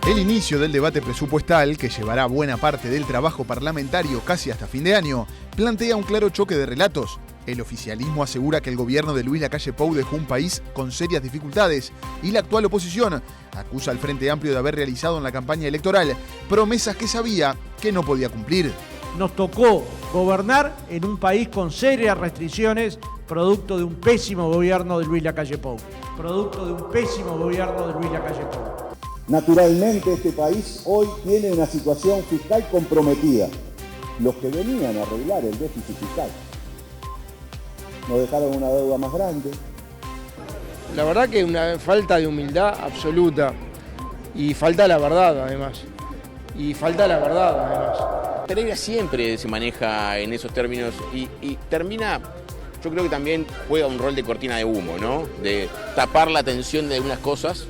El inicio del debate presupuestal, que llevará buena parte del trabajo parlamentario casi hasta fin de año, plantea un claro choque de relatos. El oficialismo asegura que el gobierno de Luis Lacalle Pou dejó un país con serias dificultades y la actual oposición acusa al Frente Amplio de haber realizado en la campaña electoral promesas que sabía que no podía cumplir. Nos tocó gobernar en un país con serias restricciones producto de un pésimo gobierno de Luis Lacalle Pou. Naturalmente este país hoy tiene una situación fiscal comprometida. Los que venían a arreglar el déficit fiscal nos dejaron una deuda más grande. La verdad que una falta de humildad absoluta y falta la verdad además. Pereira siempre se maneja en esos términos y termina, yo creo que también juega un rol de cortina de humo, ¿no? De tapar la atención de algunas cosas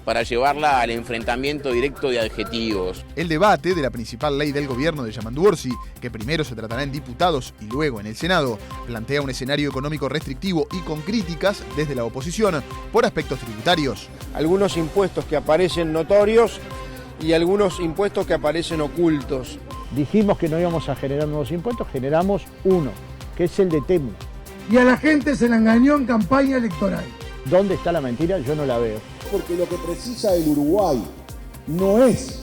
para llevarla al enfrentamiento directo de adjetivos. El debate de la principal ley del gobierno de Yamandu Orsi, que primero se tratará en diputados y luego en el Senado, plantea un escenario económico restrictivo y con críticas desde la oposición por aspectos tributarios. Algunos impuestos que aparecen notorios y algunos impuestos que aparecen ocultos. Dijimos que no íbamos a generar nuevos impuestos, generamos uno, que es el de Temu. Y a la gente se la engañó en campaña electoral. ¿Dónde está la mentira? Yo no la veo. Porque lo que precisa el Uruguay no es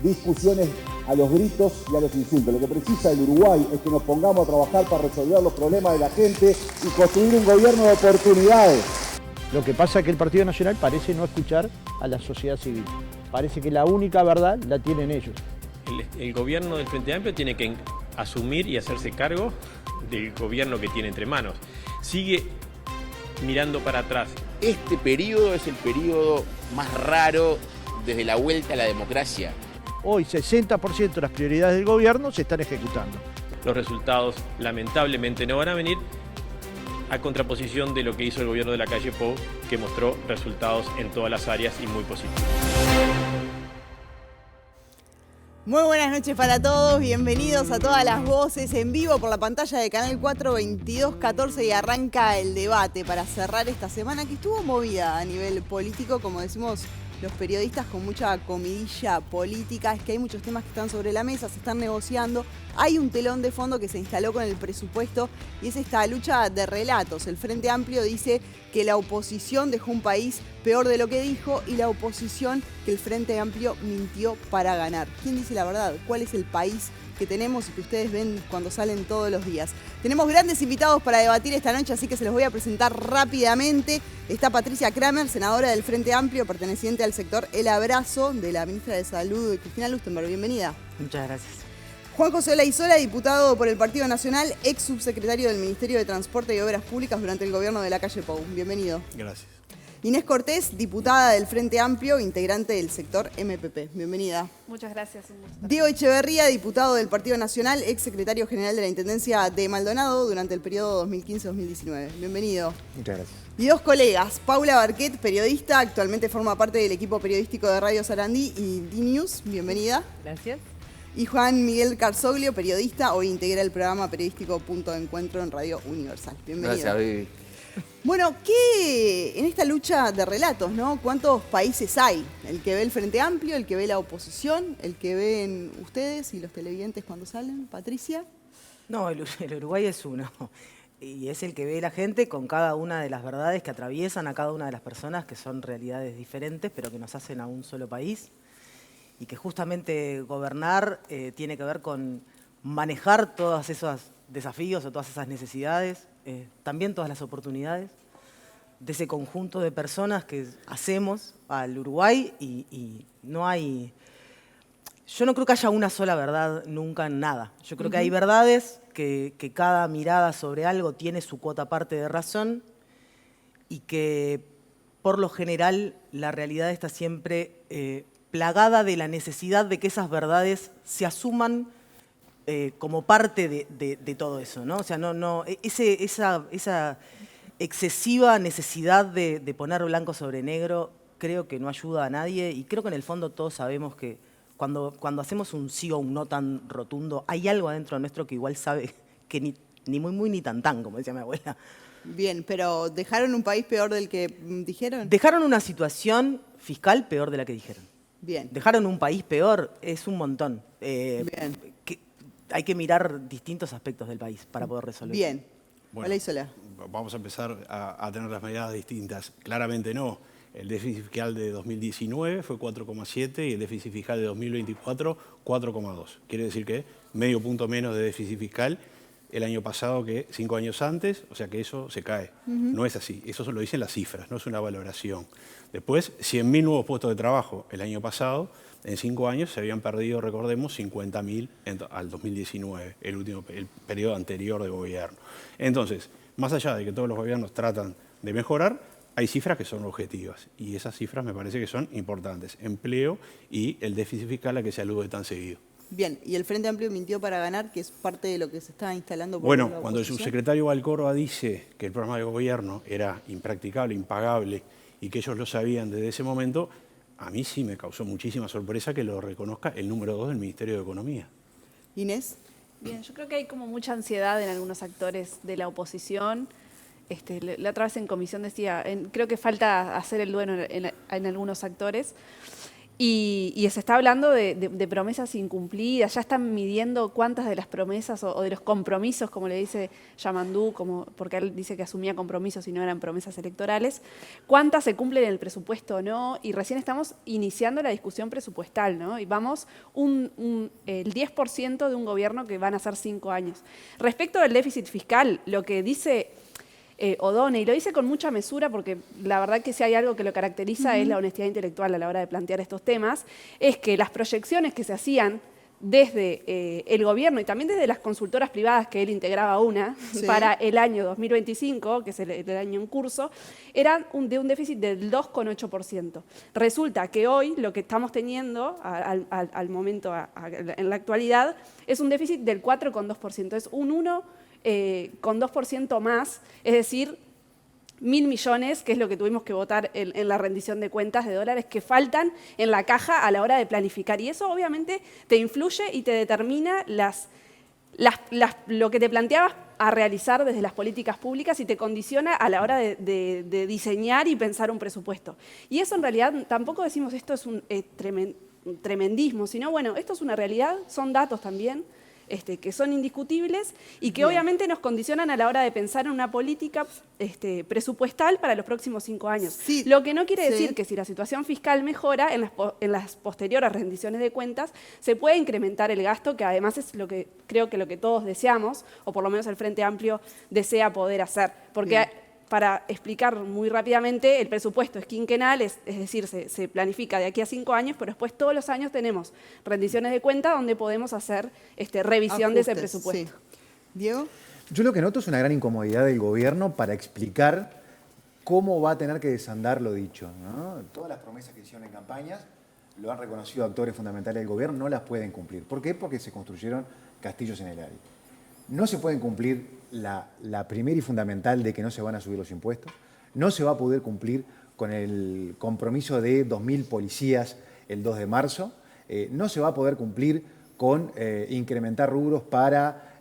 discusiones a los gritos y a los insultos. Lo que precisa el Uruguay es que nos pongamos a trabajar para resolver los problemas de la gente y construir un gobierno de oportunidades. Lo que pasa es que el Partido Nacional parece no escuchar a la sociedad civil. Parece que la única verdad la tienen ellos. El gobierno del Frente Amplio tiene que asumir y hacerse cargo del gobierno que tiene entre manos. Sigue mirando para atrás. Este periodo es el periodo más raro desde la vuelta a la democracia. Hoy 60% de las prioridades del gobierno se están ejecutando. Los resultados lamentablemente no van a venir a contraposición de lo que hizo el gobierno de Lacalle Pou, que mostró resultados en todas las áreas y muy positivos. Muy buenas noches para todos, bienvenidos a todas las voces en vivo por la pantalla de Canal 4 2214 y arranca el debate para cerrar esta semana que estuvo movida a nivel político, como decimos los periodistas, con mucha comidilla política. Es que hay muchos temas que están sobre la mesa, se están negociando. Hay un telón de fondo que se instaló con el presupuesto y es esta lucha de relatos. El Frente Amplio dice que la oposición dejó un país peor de lo que dijo y la oposición que el Frente Amplio mintió para ganar. ¿Quién dice la verdad? ¿Cuál es el país que tenemos y que ustedes ven cuando salen todos los días? Tenemos grandes invitados para debatir esta noche, así que se los voy a presentar rápidamente. Está Patricia Kramer, senadora del Frente Amplio, perteneciente al sector El Abrazo, de la ministra de Salud, Cristina Lustenberg. Bienvenida. Muchas gracias. Juan José Olaizola, diputado por el Partido Nacional, ex subsecretario del Ministerio de Transporte y Obras Públicas durante el gobierno de Lacalle Pou. Bienvenido. Gracias. Inés Cortés, diputada del Frente Amplio, integrante del sector MPP. Bienvenida. Muchas gracias. Un gusto. Diego Echeverría, diputado del Partido Nacional, ex secretario general de la Intendencia de Maldonado durante el periodo 2015-2019. Bienvenido. Muchas gracias. Y dos colegas, Paula Barquet, periodista, actualmente forma parte del equipo periodístico de Radio Sarandí y D-News. Bienvenida. Gracias. Y Juan Miguel Carzoglio, periodista, hoy integra el programa periodístico Punto de Encuentro en Radio Universal. Bienvenido. Gracias, Vivi. Bueno, ¿qué en esta lucha de relatos, ¿no? ¿Cuántos países hay? El que ve el Frente Amplio, el que ve la oposición, el que ven ustedes y los televidentes cuando salen. Patricia. No, el Uruguay es uno. Y es el que ve la gente con cada una de las verdades que atraviesan a cada una de las personas, que son realidades diferentes, pero que nos hacen a un solo país. Y que justamente gobernar tiene que ver con manejar todos esos desafíos o todas esas necesidades, también todas las oportunidades de ese conjunto de personas que hacemos al Uruguay y no hay... Yo no creo que haya una sola verdad nunca en nada. Yo creo que hay verdades que cada mirada sobre algo tiene su cuota parte de razón y que por lo general la realidad está siempre plagada de la necesidad de que esas verdades se asuman como parte de todo eso, ¿no? O sea, esa excesiva necesidad de poner blanco sobre negro creo que no ayuda a nadie y creo que en el fondo todos sabemos que cuando hacemos un sí o un no tan rotundo, hay algo adentro nuestro que igual sabe que ni muy muy ni tan tan, como decía mi abuela. Bien, pero ¿dejaron un país peor del que dijeron? Dejaron una situación fiscal peor de la que dijeron. Bien. Dejaron un país peor, es un montón. Bien. Hay que mirar distintos aspectos del país para poder resolver. Bien. Bueno, Hola, Isola. Vamos a empezar a tener las miradas distintas. Claramente no. El déficit fiscal de 2019 fue 4,7 y el déficit fiscal de 2024, 4,2. Quiere decir que medio punto menos de déficit fiscal el año pasado que 5 años antes, o sea que eso se cae. No es así, eso lo dicen las cifras, no es una valoración. Después, 100.000 nuevos puestos de trabajo el año pasado, en 5 años se habían perdido, recordemos, 50.000 al 2019, el periodo anterior de gobierno. Entonces, más allá de que todos los gobiernos tratan de mejorar, hay cifras que son objetivas y esas cifras me parece que son importantes. Empleo y el déficit fiscal a que se alude tan seguido. Bien, y el Frente Amplio mintió para ganar, que es parte de lo que se está instalando por Bueno, la cuando el oposición. subsecretario Valcórdoba dice que el programa de gobierno era impracticable, impagable y que ellos lo sabían desde ese momento, a mí sí me causó muchísima sorpresa que lo reconozca el número 2 del Ministerio de Economía. Inés. Bien, yo creo que hay como mucha ansiedad en algunos actores de la oposición. La otra vez en comisión decía, creo que falta hacer el duelo en algunos actores. Y se está hablando de promesas incumplidas, ya están midiendo cuántas de las promesas o de los compromisos, como le dice Yamandú, porque él dice que asumía compromisos y no eran promesas electorales, cuántas se cumplen en el presupuesto o no, y recién estamos iniciando la discusión presupuestal, ¿no? Y vamos el 10% de un gobierno que van a ser 5 años. Respecto del déficit fiscal, lo que dice O'Donnell, y lo dice con mucha mesura porque la verdad que si hay algo que lo caracteriza es la honestidad intelectual a la hora de plantear estos temas, es que las proyecciones que se hacían desde el gobierno y también desde las consultoras privadas, que él integraba una, para el año 2025, que es el año en curso, eran de un déficit del 2,8%. Resulta que hoy lo que estamos teniendo al momento, en la actualidad, es un déficit del 4,2%, es un 1,2% más, es decir, 1.000 millones, que es lo que tuvimos que votar en la rendición de cuentas de dólares, que faltan en la caja a la hora de planificar. Y eso obviamente te influye y te determina lo que te planteabas a realizar desde las políticas públicas y te condiciona a la hora de diseñar y pensar un presupuesto. Y eso en realidad tampoco decimos esto es un tremendismo, sino bueno, esto es una realidad, son datos también, que son indiscutibles y que obviamente nos condicionan a la hora de pensar en una política presupuestal para los próximos 5 años. Sí, lo que no quiere decir que si la situación fiscal mejora, en las posteriores rendiciones de cuentas se puede incrementar el gasto, que además es lo que creo que lo que todos deseamos, o por lo menos el Frente Amplio desea poder hacer. Porque para explicar muy rápidamente, el presupuesto es quinquenal, es decir, se planifica de aquí a 5 años, pero después todos los años tenemos rendiciones de cuenta donde podemos hacer revisión de ese presupuesto. Sí. Diego. Yo lo que noto es una gran incomodidad del gobierno para explicar cómo va a tener que desandar lo dicho, ¿no? Todas las promesas que hicieron en campañas lo han reconocido actores fundamentales del gobierno, no las pueden cumplir. ¿Por qué? Porque se construyeron castillos en el aire. No se pueden cumplir la primera y fundamental de que no se van a subir los impuestos. No se va a poder cumplir con el compromiso de 2.000 policías el 2 de marzo. No se va a poder cumplir con incrementar rubros para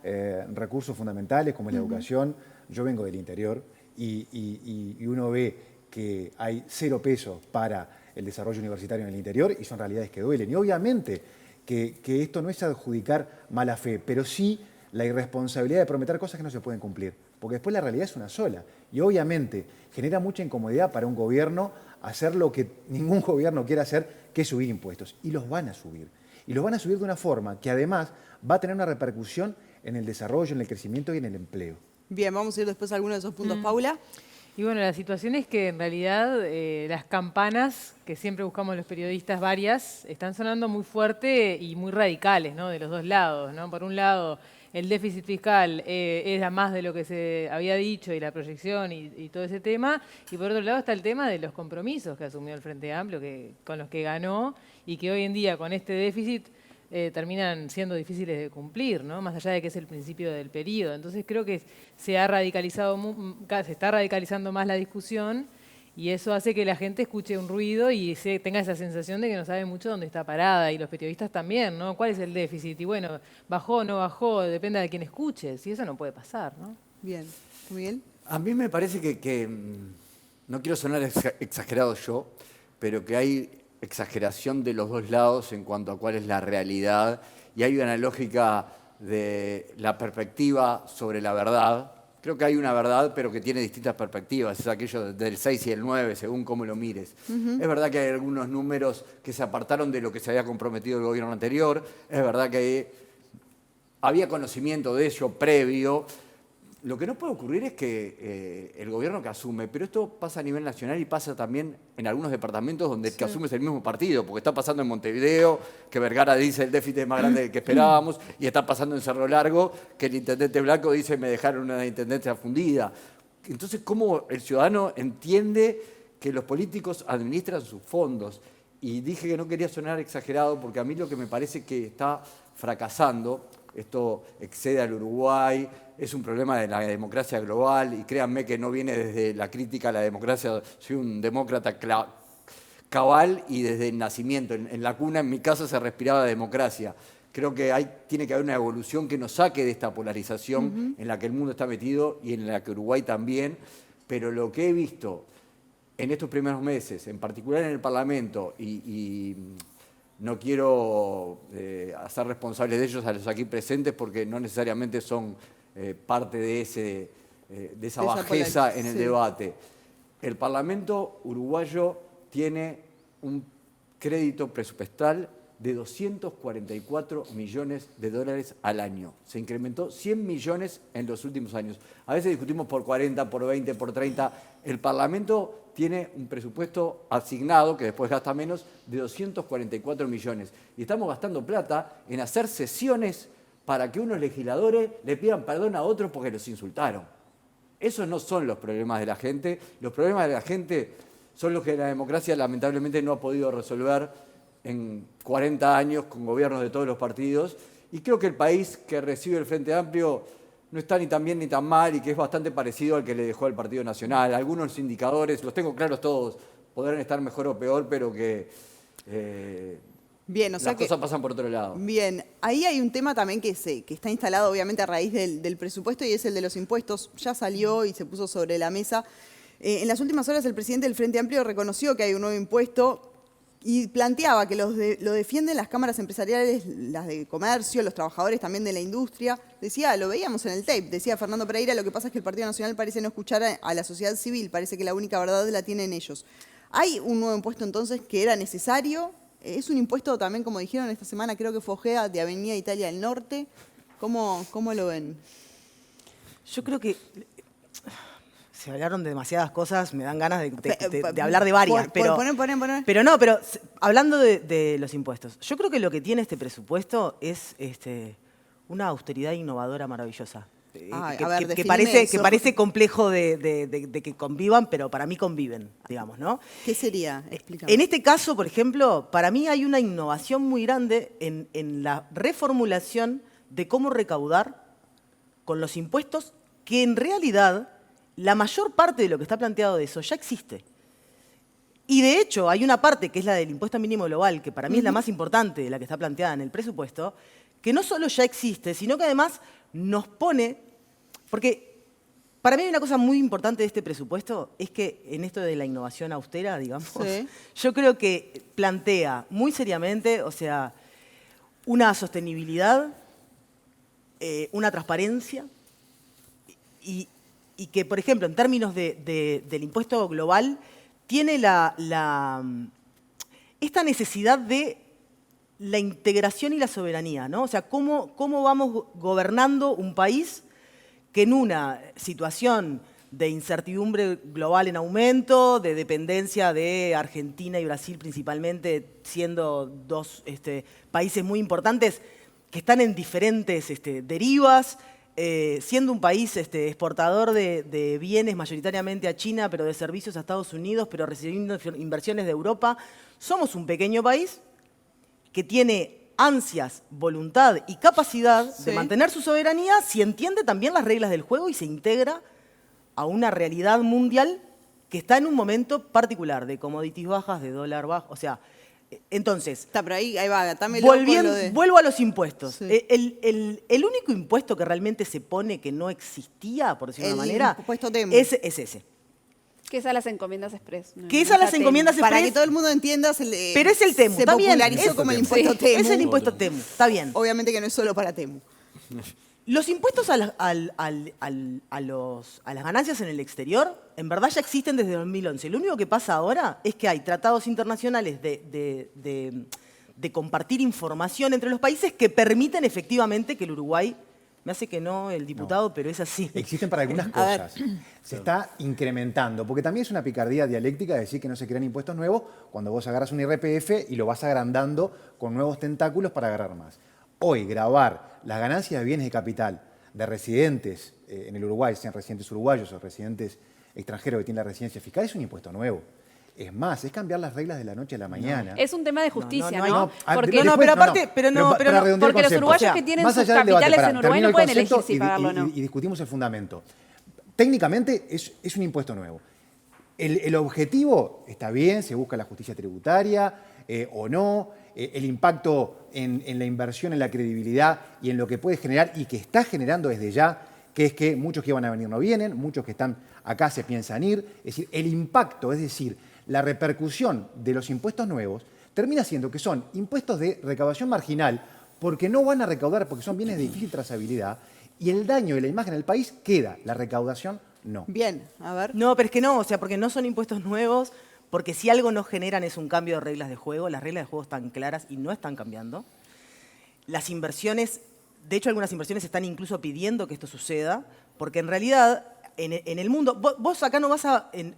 recursos fundamentales como es la educación. Yo vengo del interior y uno ve que hay 0 pesos para el desarrollo universitario en el interior y son realidades que duelen. Y obviamente que esto no es adjudicar mala fe, pero sí la irresponsabilidad de prometer cosas que no se pueden cumplir, porque después la realidad es una sola. Y obviamente genera mucha incomodidad para un gobierno hacer lo que ningún gobierno quiere hacer, que es subir impuestos. Y los van a subir. Y los van a subir de una forma que además va a tener una repercusión en el desarrollo, en el crecimiento y en el empleo. Bien, vamos a ir después a algunos de esos puntos. Paula. Y bueno, la situación es que en realidad las campanas que siempre buscamos los periodistas varias están sonando muy fuerte y muy radicales, ¿no? De los dos lados, ¿no? Por un lado, el déficit fiscal era más de lo que se había dicho y la proyección y todo ese tema. Y por otro lado está el tema de los compromisos que asumió el Frente Amplio, con los que ganó y que hoy en día con este déficit terminan siendo difíciles de cumplir, ¿no? Más allá de que es el principio del periodo. Entonces creo que se está radicalizando más la discusión y eso hace que la gente escuche un ruido y tenga esa sensación de que no sabe mucho dónde está parada, y los periodistas también, ¿no? ¿Cuál es el déficit? Y bueno, bajó o no bajó, depende de quién escuches, y eso no puede pasar, ¿no? Bien, muy bien. A mí me parece que no quiero sonar exagerado yo, pero que hay exageración de los dos lados en cuanto a cuál es la realidad, y hay una lógica de la perspectiva sobre la verdad. Creo que hay una verdad, pero que tiene distintas perspectivas, es aquello del 6 y el 9, según cómo lo mires. Es verdad que hay algunos números que se apartaron de lo que se había comprometido el gobierno anterior, es verdad que había conocimiento de ello previo. Lo que no puede ocurrir es que el gobierno que asume, pero esto pasa a nivel nacional y pasa también en algunos departamentos donde el que asume es el mismo partido, porque está pasando en Montevideo, que Vergara dice el déficit es más grande del que esperábamos, y está pasando en Cerro Largo, que el intendente Blanco dice me dejaron una intendencia fundida. Entonces, ¿cómo el ciudadano entiende que los políticos administran sus fondos? Y dije que no quería sonar exagerado, porque a mí lo que me parece que está fracasando, esto excede al Uruguay, es un problema de la democracia global, y créanme que no viene desde la crítica a la democracia, soy un demócrata cabal y desde el nacimiento. En la cuna, en mi casa, se respiraba democracia. Creo que tiene que haber una evolución que nos saque de esta polarización en la que el mundo está metido y en la que Uruguay también, pero lo que he visto en estos primeros meses, en particular en el Parlamento, y no quiero hacer responsables de ellos a los aquí presentes porque no necesariamente son parte de esa bajeza en el debate. El Parlamento uruguayo tiene un crédito presupuestal de 244 millones de dólares al año. Se incrementó 100 millones en los últimos años. A veces discutimos por 40, por 20, por 30. El Parlamento tiene un presupuesto asignado, que después gasta menos, de 244 millones. Y estamos gastando plata en hacer sesiones para que unos legisladores le pidan perdón a otros porque los insultaron. Esos no son los problemas de la gente. Los problemas de la gente son los que la democracia lamentablemente no ha podido resolver en 40 años con gobiernos de todos los partidos. Y creo que el país que recibe el Frente Amplio no está ni tan bien ni tan mal y que es bastante parecido al que le dejó el Partido Nacional. Algunos indicadores, los tengo claros todos, podrán estar mejor o peor, pero que bien, o sea las cosas pasan por otro lado. Bien, ahí hay un tema también que está instalado obviamente a raíz del presupuesto y es el de los impuestos. Ya salió y se puso sobre la mesa. En las últimas horas el presidente del Frente Amplio reconoció que hay un nuevo impuesto y planteaba que lo defienden las cámaras empresariales, las de comercio, los trabajadores también de la industria. Decía, lo veíamos en el tape, decía Fernando Pereira, lo que pasa es que el Partido Nacional parece no escuchar a la sociedad civil, parece que la única verdad la tienen ellos. ¿Hay un nuevo impuesto entonces que era necesario? Es un impuesto también, como dijeron esta semana, creo que fue Ojeda, de Avenida Italia del Norte. ¿Cómo lo ven? Yo creo que se hablaron de demasiadas cosas, me dan ganas de hablar de varias. Pero no, hablando de los impuestos, yo creo que lo que tiene este presupuesto es una austeridad innovadora maravillosa. Que parece complejo de que convivan, pero para mí conviven, digamos, ¿no? ¿Qué sería? Explícame. En este caso, por ejemplo, para mí hay una innovación muy grande en la reformulación de cómo recaudar con los impuestos que en realidad la mayor parte de lo que está planteado de eso ya existe. Y de hecho hay una parte que es la del impuesto mínimo global, que para mí es la más importante de la que está planteada en el presupuesto, que no solo ya existe, sino que además nos pone, porque para mí hay una cosa muy importante de este presupuesto, es que en esto de la innovación austera, digamos, yo creo que plantea muy seriamente, o sea, una sostenibilidad, una transparencia, y que, por ejemplo, en términos del impuesto global, tiene esta necesidad de la integración y la soberanía, ¿no? O sea, cómo vamos gobernando un país que en una situación de incertidumbre global en aumento, de dependencia de Argentina y Brasil principalmente, siendo dos países muy importantes que están en diferentes derivas, siendo un país exportador de bienes mayoritariamente a China, pero de servicios a Estados Unidos, pero recibiendo inversiones de Europa. Somos un pequeño país que tiene ansias, voluntad y capacidad de mantener su soberanía si entiende también las reglas del juego y se integra a una realidad mundial que está en un momento particular de commodities bajas, de dólar bajo, o sea, entonces, está, pero ahí va, vuelvo a los impuestos. Sí. El único impuesto que realmente se pone que no existía, por decirlo de una manera, impuesto Temu. es ese. Que es a las encomiendas express. Que es a las encomiendas express. Para que todo el mundo entienda, pero es el Temu, se está bien. popularizó como el impuesto Temu. Es el impuesto Temu, está bien. Obviamente que no es solo para Temu. Los impuestos a las ganancias en el exterior, en verdad ya existen desde 2011. Lo único que pasa ahora es que hay tratados internacionales de compartir información entre los países que permiten efectivamente que el Uruguay... Me hace que no el diputado, pero es así. Existen para algunas cosas. Se está incrementando, porque también es una picardía dialéctica decir que no se crean impuestos nuevos cuando vos agarras un IRPF y lo vas agrandando con nuevos tentáculos para agarrar más. Hoy, grabar las ganancias de bienes de capital de residentes en el Uruguay, sean residentes uruguayos o residentes extranjeros que tienen la residencia fiscal, es un impuesto nuevo. Es más, es cambiar las reglas de la noche a la mañana. Es un tema de justicia, ¿no? Porque los uruguayos que tienen sus capitales en Uruguay no pueden elegir si pagarlo o no. Y discutimos el fundamento. Técnicamente es un impuesto nuevo. El objetivo está bien, se busca la justicia tributaria o no, el impacto en la inversión, en la credibilidad y en lo que puede generar y que está generando desde ya, que es que muchos que iban a venir no vienen, muchos que están acá se piensan ir. Es decir, el impacto, es decir, la repercusión de los impuestos nuevos termina siendo que son impuestos de recaudación marginal porque no van a recaudar, porque son bienes de difícil trazabilidad, y el daño de la imagen del país queda, la recaudación no. Bien, a ver. No, pero es que no, o sea, porque no son impuestos nuevos, porque si algo no generan es un cambio de reglas de juego, las reglas de juego están claras y no están cambiando. Las inversiones, de hecho algunas inversiones están incluso pidiendo que esto suceda, porque en realidad en el mundo, vos acá no vas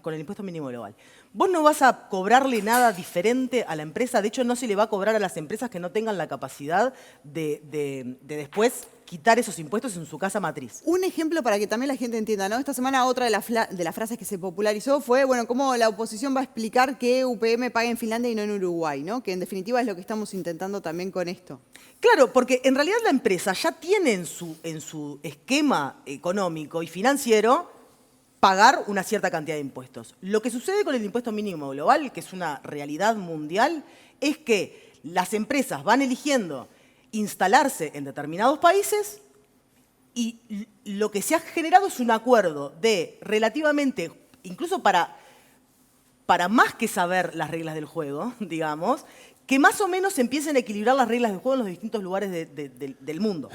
con el impuesto mínimo global, vos no vas a cobrarle nada diferente a la empresa, de hecho no se le va a cobrar a las empresas que no tengan la capacidad de después quitar esos impuestos en su casa matriz. Un ejemplo para que también la gente entienda, ¿no? Esta semana otra de las frases que se popularizó fue, bueno, cómo la oposición va a explicar que UPM paga en Finlandia y no en Uruguay, ¿no? Que en definitiva es lo que estamos intentando también con esto. Claro, porque en realidad la empresa ya tiene en su esquema económico y financiero pagar una cierta cantidad de impuestos. Lo que sucede con el impuesto mínimo global, que es una realidad mundial, es que las empresas van eligiendo instalarse en determinados países y lo que se ha generado es un acuerdo de relativamente, incluso para más que saber las reglas del juego, digamos, que más o menos se empiecen a equilibrar las reglas del juego en los distintos lugares del mundo.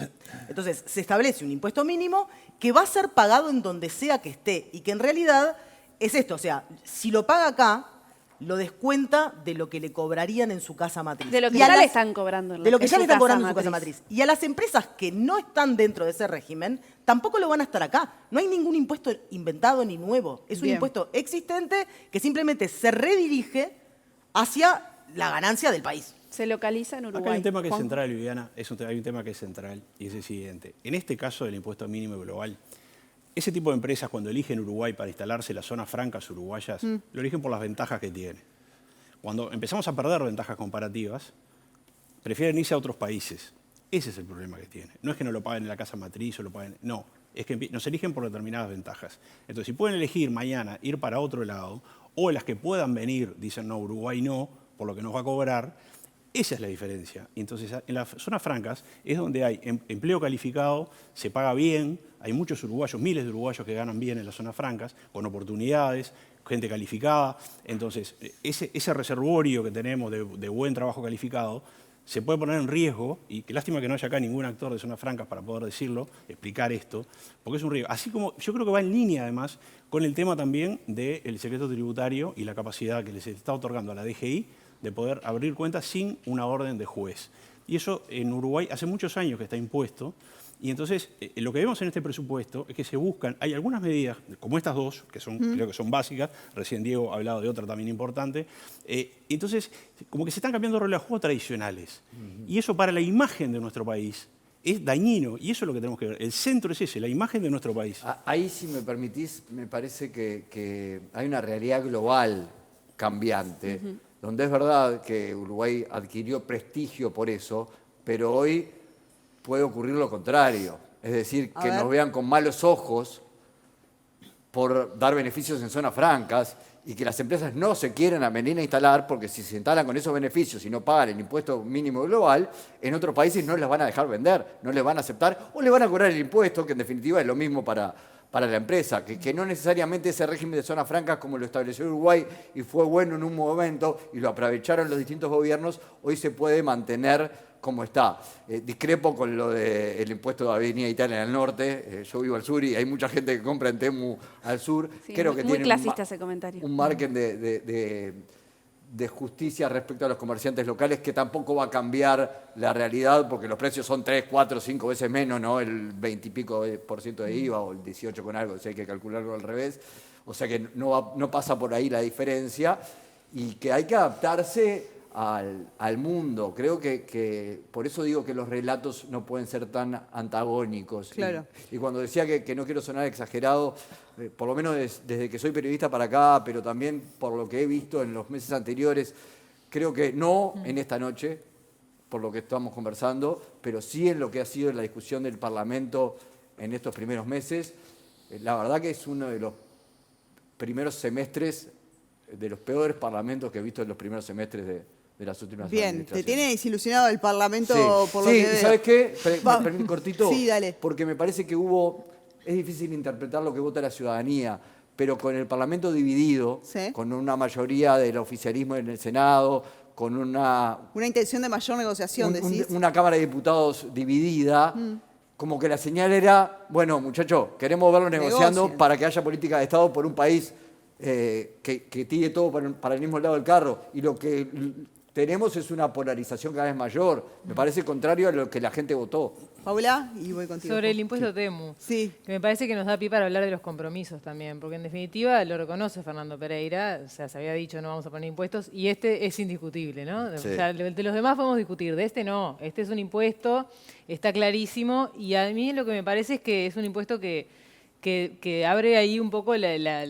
Entonces, se establece un impuesto mínimo que va a ser pagado en donde sea que esté y que en realidad es esto, o sea, si lo paga acá, lo descuenta de lo que le cobrarían en su casa matriz. De lo que ya le están cobrando en de lo que ya le están cobrando en su matriz. casa matriz. Y a las empresas que no están dentro de ese régimen, tampoco lo van a estar acá. No hay ningún impuesto inventado ni nuevo. Es un impuesto existente que simplemente se redirige hacia la ganancia del país. Se localiza en Uruguay. Acá hay un tema que es central, Viviana, hay un tema que es central y es el siguiente. En este caso del impuesto mínimo global, ese tipo de empresas cuando eligen Uruguay para instalarse en las zonas francas uruguayas, lo eligen por las ventajas que tiene. Cuando empezamos a perder ventajas comparativas, prefieren irse a otros países. Ese es el problema que tiene. No es que no lo paguen en la casa matriz o lo paguen... No, es que nos eligen por determinadas ventajas. Entonces, si pueden elegir mañana ir para otro lado, o en las que puedan venir, dicen no, Uruguay no, por lo que nos va a cobrar, esa es la diferencia. Entonces, en las zonas francas es donde hay empleo calificado, se paga bien, hay muchos uruguayos, miles de uruguayos que ganan bien en las zonas francas, con oportunidades, gente calificada. Entonces, ese reservorio que tenemos de buen trabajo calificado se puede poner en riesgo, y qué lástima que no haya acá ningún actor de zonas francas para poder decirlo, explicar esto, porque es un riesgo. Así como yo creo que va en línea, además, con el tema también del secreto tributario y la capacidad que les está otorgando a la DGI de poder abrir cuentas sin una orden de juez. Y eso en Uruguay hace muchos años que está impuesto, y entonces lo que vemos en este presupuesto es que se buscan, hay algunas medidas, como estas dos, que son, creo que son básicas, recién Diego ha hablado de otra también importante, entonces como que se están cambiando roles de juego tradicionales, y eso para la imagen de nuestro país es dañino, y eso es lo que tenemos que ver. El centro es ese, la imagen de nuestro país. Ahí, si me permitís, me parece que hay una realidad global cambiante, donde es verdad que Uruguay adquirió prestigio por eso, pero hoy puede ocurrir lo contrario. Es decir, que nos vean con malos ojos por dar beneficios en zonas francas y que las empresas no se quieran venir a instalar porque si se instalan con esos beneficios y no pagan el impuesto mínimo global, en otros países no las van a dejar vender, no les van a aceptar o le van a cobrar el impuesto, que en definitiva es lo mismo para la empresa, que no necesariamente ese régimen de zonas francas como lo estableció Uruguay y fue bueno en un momento y lo aprovecharon los distintos gobiernos, hoy se puede mantener como está. Discrepo con lo del impuesto de Avenida Italia en el norte, yo vivo al sur y hay mucha gente que compra en Temu al sur. Sí, creo que muy tiene clasista ese comentario. un margen de justicia respecto a los comerciantes locales que tampoco va a cambiar la realidad porque los precios son 3, 4, 5 veces menos, ¿no? El 20 y pico % de IVA o el 18 con algo, si hay que calcularlo al revés. O sea que no pasa por ahí la diferencia y que hay que adaptarse al mundo. Creo que por eso digo que los relatos no pueden ser tan antagónicos. Claro. Y cuando decía que no quiero sonar exagerado, por lo menos desde que soy periodista para acá, pero también por lo que he visto en los meses anteriores, creo que no en esta noche, por lo que estamos conversando, pero sí en lo que ha sido la discusión del Parlamento en estos primeros meses. La verdad que es uno de los primeros semestres, de los peores parlamentos que he visto en los primeros semestres de las últimas Bien, ¿te tiene desilusionado el Parlamento por lo sí, que veo? ¿sabes qué? Permíteme cortito. Sí, dale. Porque me parece que es difícil interpretar lo que vota la ciudadanía, pero con el Parlamento dividido, con una mayoría del oficialismo en el Senado, con una intención de mayor negociación, decís. Una Cámara de Diputados dividida, como que la señal era, bueno, muchachos, queremos verlo negociando para que haya política de Estado por un país que tire todo para el mismo lado del carro. Y lo que tenemos es una polarización cada vez mayor. Me parece contrario a lo que la gente votó. Paula, y voy contigo. Sobre el impuesto Temu, que me parece que nos da pie para hablar de los compromisos también, porque en definitiva lo reconoce Fernando Pereira, o sea, se había dicho no vamos a poner impuestos, y este es indiscutible, ¿no? Sí. O sea, de los demás podemos discutir, de este no, este es un impuesto, está clarísimo, y a mí lo que me parece es que es un impuesto que abre ahí un poco la